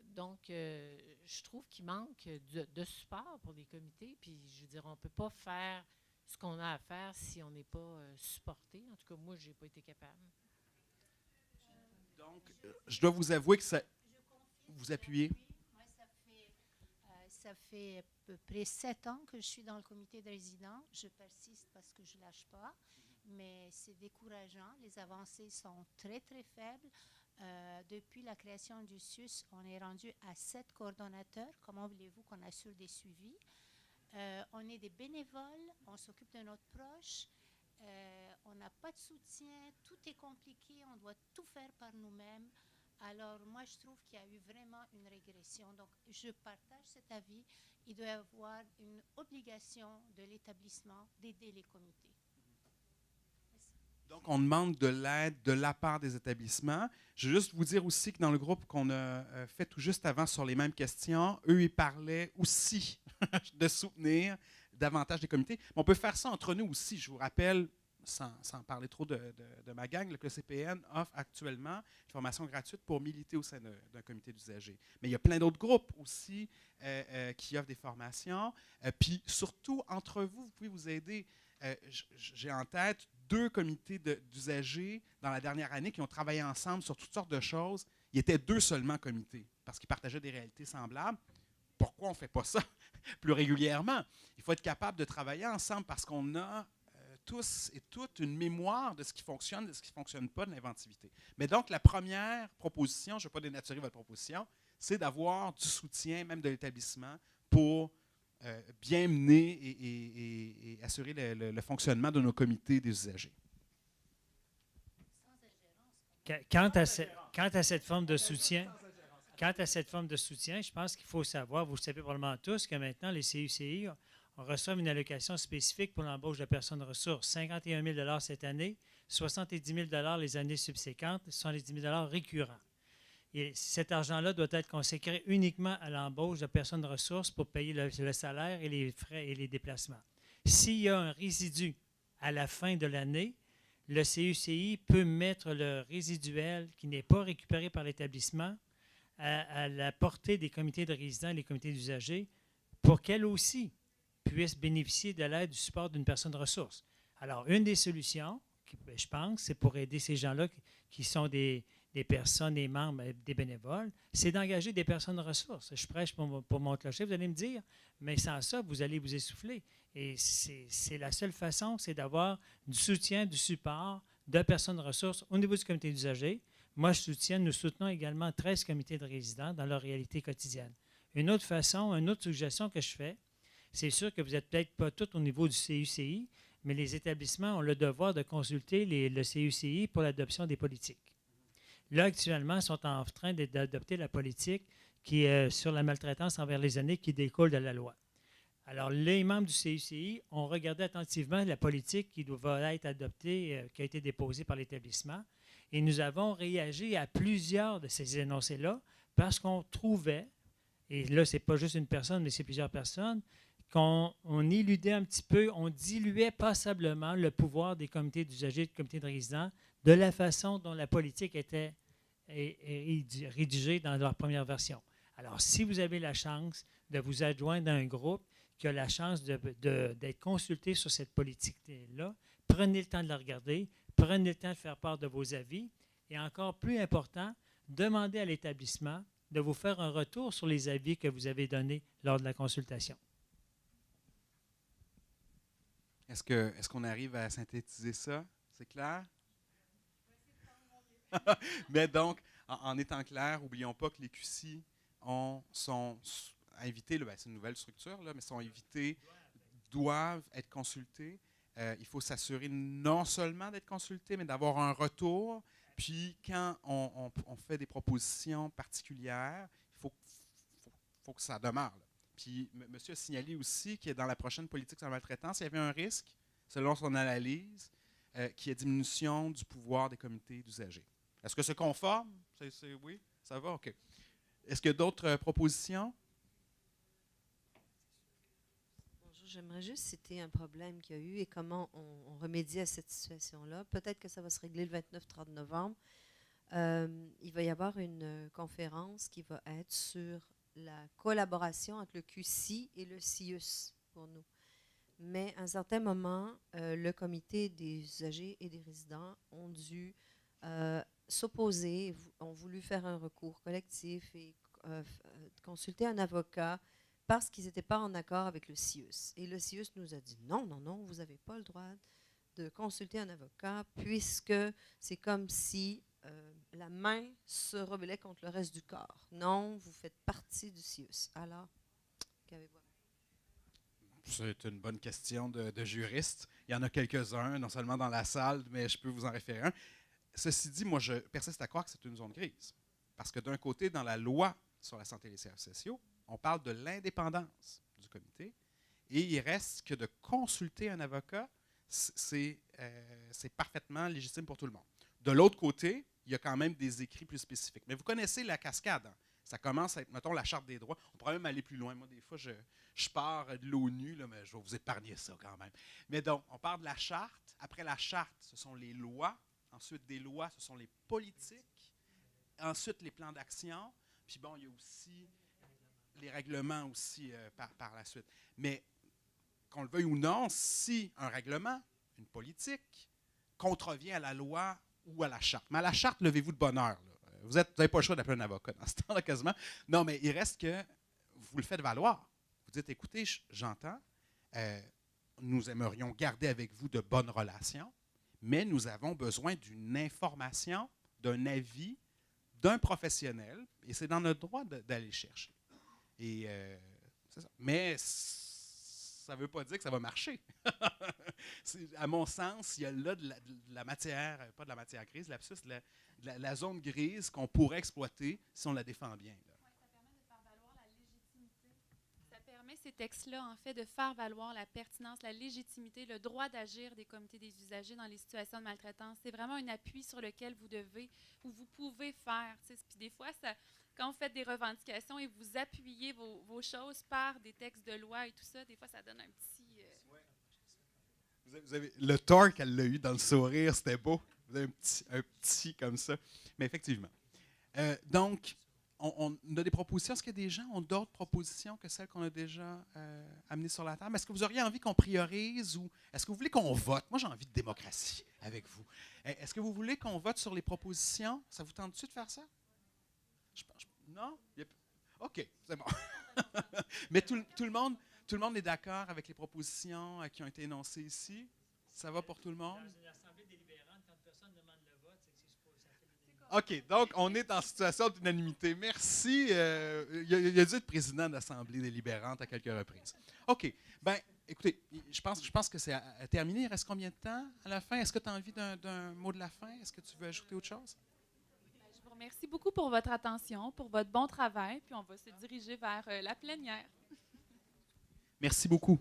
Donc, je trouve qu'il manque de support pour les comités. Puis, je veux dire, on ne peut pas faire ce qu'on a à faire si on n'est pas supporté. En tout cas, moi, je n'ai pas été capable. Donc, je dois vous avouer que ça... Vous appuyez. Moi, ça fait à peu près 7 ans que je suis dans le comité de résidents. Je persiste parce que je ne lâche pas, mais c'est décourageant. Les avancées sont très, très faibles. Depuis la création du CIUS, on est rendu à 7 coordonnateurs. Comment voulez-vous qu'on assure des suivis? On est des bénévoles, on s'occupe de notre proche, on n'a pas de soutien, tout est compliqué, on doit tout faire par nous-mêmes. Alors, moi, je trouve qu'il y a eu vraiment une régression. Donc, je partage cet avis. Il doit y avoir une obligation de l'établissement d'aider les comités. Donc, on demande de l'aide de la part des établissements. Je veux juste vous dire aussi que dans le groupe qu'on a fait tout juste avant sur les mêmes questions, eux, ils parlaient aussi de soutenir davantage des comités. Mais on peut faire ça entre nous aussi. Je vous rappelle, sans parler trop de ma gang, que le CPN offre actuellement une formation gratuite pour militer au sein d'un comité d'usagers. Mais il y a plein d'autres groupes aussi qui offrent des formations. Puis surtout, entre vous, vous pouvez vous aider. J'ai en tête 2 comités d'usagers dans la dernière année qui ont travaillé ensemble sur toutes sortes de choses. Il y était 2 seulement comités parce qu'ils partageaient des réalités semblables. Pourquoi on ne fait pas ça plus régulièrement? Il faut être capable de travailler ensemble parce qu'on a tous et toutes une mémoire de ce qui fonctionne, de ce qui ne fonctionne pas, de l'inventivité. Mais donc, la première proposition, je ne vais pas dénaturer votre proposition, c'est d'avoir du soutien, même de l'établissement, pour bien mener et assurer le fonctionnement de nos comités des usagers. Quant à cette forme de soutien, je pense qu'il faut savoir, vous le savez probablement tous, que maintenant, les CUCI reçoivent une allocation spécifique pour l'embauche de personnes ressources. 51 000 cette année, 70 000 les années subséquentes, 70 000 récurrents. Et cet argent-là doit être consacré uniquement à l'embauche de personnes ressources pour payer le salaire et les frais et les déplacements. S'il y a un résidu à la fin de l'année, le CUCI peut mettre le résiduel qui n'est pas récupéré par l'établissement à la portée des comités de résidents et des comités d'usagers pour qu'elles aussi puissent bénéficier de l'aide du support d'une personne ressource. Alors, une des solutions, je pense, c'est pour aider ces gens-là qui sont des personnes, des membres, des bénévoles, c'est d'engager des personnes ressources. Je prêche pour mon clocher, vous allez me dire, mais sans ça, vous allez vous essouffler. Et c'est la seule façon, c'est d'avoir du soutien, du support de personnes ressources au niveau du comité d'usagers. Moi, nous soutenons également 13 comités de résidents dans leur réalité quotidienne. Une autre façon, une autre suggestion que je fais, c'est sûr que vous n'êtes peut-être pas tous au niveau du CUCI, mais les établissements ont le devoir de consulter le CUCI pour l'adoption des politiques. Là, actuellement, ils sont en train d'adopter la politique qui est sur la maltraitance envers les aînés qui découle de la loi. Alors, les membres du CUCI ont regardé attentivement la politique qui va être adoptée, qui a été déposée par l'établissement, et nous avons réagi à plusieurs de ces énoncés-là parce qu'on trouvait, et là, ce n'est pas juste une personne, mais c'est plusieurs personnes, qu'on éludait un petit peu, on diluait passablement le pouvoir des comités d'usagers et des comités de résidents de la façon dont la politique était rédigée dans leur première version. Alors, si vous avez la chance de vous adjoindre à un groupe qui a la chance d'être consulté sur cette politique-là, prenez le temps de la regarder, prenez le temps de faire part de vos avis et encore plus important, demandez à l'établissement de vous faire un retour sur les avis que vous avez donnés lors de la consultation. Est-ce qu'on arrive à synthétiser ça? C'est clair? Mais donc, en étant clair, n'oublions pas que les QC sont invités, c'est une nouvelle structure, là, mais sont invités, doivent être consultés. Il faut s'assurer non seulement d'être consultés, mais d'avoir un retour. Puis, quand on fait des propositions particulières, il faut que ça demeure. Là. Puis, monsieur a signalé aussi qu'il y a dans la prochaine politique sur la maltraitance, il y avait un risque, selon son analyse, qui est diminution du pouvoir des comités d'usagers. Est-ce que c'est conforme? Oui? Ça va? OK. Est-ce qu'il y a d'autres propositions? Bonjour, j'aimerais juste citer un problème qu'il y a eu et comment on remédie à cette situation-là. Peut-être que ça va se régler le 29-30 novembre. Il va y avoir une conférence qui va être sur la collaboration entre le QC et le CIUS pour nous. Mais à un certain moment, le comité des usagers et des résidents ont dû s'opposer, ont voulu faire un recours collectif et consulter un avocat parce qu'ils n'étaient pas en accord avec le CIUS. Et le CIUS nous a dit non, vous n'avez pas le droit de consulter un avocat puisque c'est comme si la main se rebellait contre le reste du corps. Non, vous faites partie du CIUS. Alors, qu'avez-vous? C'est une bonne question de juriste. Il y en a quelques-uns, non seulement dans la salle, mais je peux vous en référer un. Ceci dit, moi, je persiste à croire que c'est une zone grise. Parce que d'un côté, dans la loi sur la santé et les services sociaux, on parle de l'indépendance du comité et il reste que de consulter un avocat, c'est parfaitement légitime pour tout le monde. De l'autre côté, il y a quand même des écrits plus spécifiques. Mais vous connaissez la cascade. Hein? Ça commence à être, mettons, la Charte des droits. On pourrait même aller plus loin. Moi, des fois, je pars de l'ONU, là, mais je vais vous épargner ça quand même. Mais donc, on part de la Charte. Après la Charte, ce sont les lois. Ensuite, des lois, ce sont les politiques. Ensuite, les plans d'action. Puis bon, il y a aussi les règlements aussi par la suite. Mais qu'on le veuille ou non, si un règlement, une politique, contrevient à la loi ou à la charte. Mais à la charte, levez-vous de bonne heure. Là. Vous n'avez pas le choix d'appeler un avocat dans ce temps-là quasiment. Non, mais il reste que vous le faites valoir. Vous dites, écoutez, j'entends, nous aimerions garder avec vous de bonnes relations, mais nous avons besoin d'une information, d'un avis, d'un professionnel, et c'est dans notre droit d'aller chercher. Et c'est ça. Mais ça ne veut pas dire que ça va marcher. À mon sens, il y a là de la matière, pas de la matière grise, lapsus, de la zone grise qu'on pourrait exploiter si on la défend bien. Là. Oui, ça permet de faire valoir la légitimité. Ça permet, ces textes-là, en fait, de faire valoir la pertinence, la légitimité, le droit d'agir des comités des usagers dans les situations de maltraitance. C'est vraiment un appui sur lequel vous devez ou vous pouvez faire. Puis des fois, quand vous faites des revendications et vous appuyez vos choses par des textes de loi et tout ça, des fois, ça donne un petit... Vous avez, le torque, elle l'a eu dans le sourire, c'était beau. Vous avez un petit comme ça. Mais effectivement. Donc, on a des propositions. Est-ce que des gens ont d'autres propositions que celles qu'on a déjà amenées sur la table? Est-ce que vous auriez envie qu'on priorise ou est-ce que vous voulez qu'on vote? Moi, j'ai envie de démocratie avec vous. Est-ce que vous voulez qu'on vote sur les propositions? Ça vous tente-tu de faire ça? Non? OK, c'est bon. Mais tout le monde est d'accord avec les propositions qui ont été énoncées ici? Ça va pour tout le monde? Dans une assemblée délibérante, quand personne demande le vote, c'est que c'est pas... OK, donc on est en situation d'unanimité. Merci. Il a dû être président d'assemblée délibérante à quelques reprises. OK. Bien, écoutez, je pense que c'est terminé. Il reste combien de temps à la fin? Est-ce que tu as envie d'un mot de la fin? Est-ce que tu veux ajouter autre chose? Je vous remercie beaucoup pour votre attention, pour votre bon travail, puis on va se diriger vers la plénière. Merci beaucoup.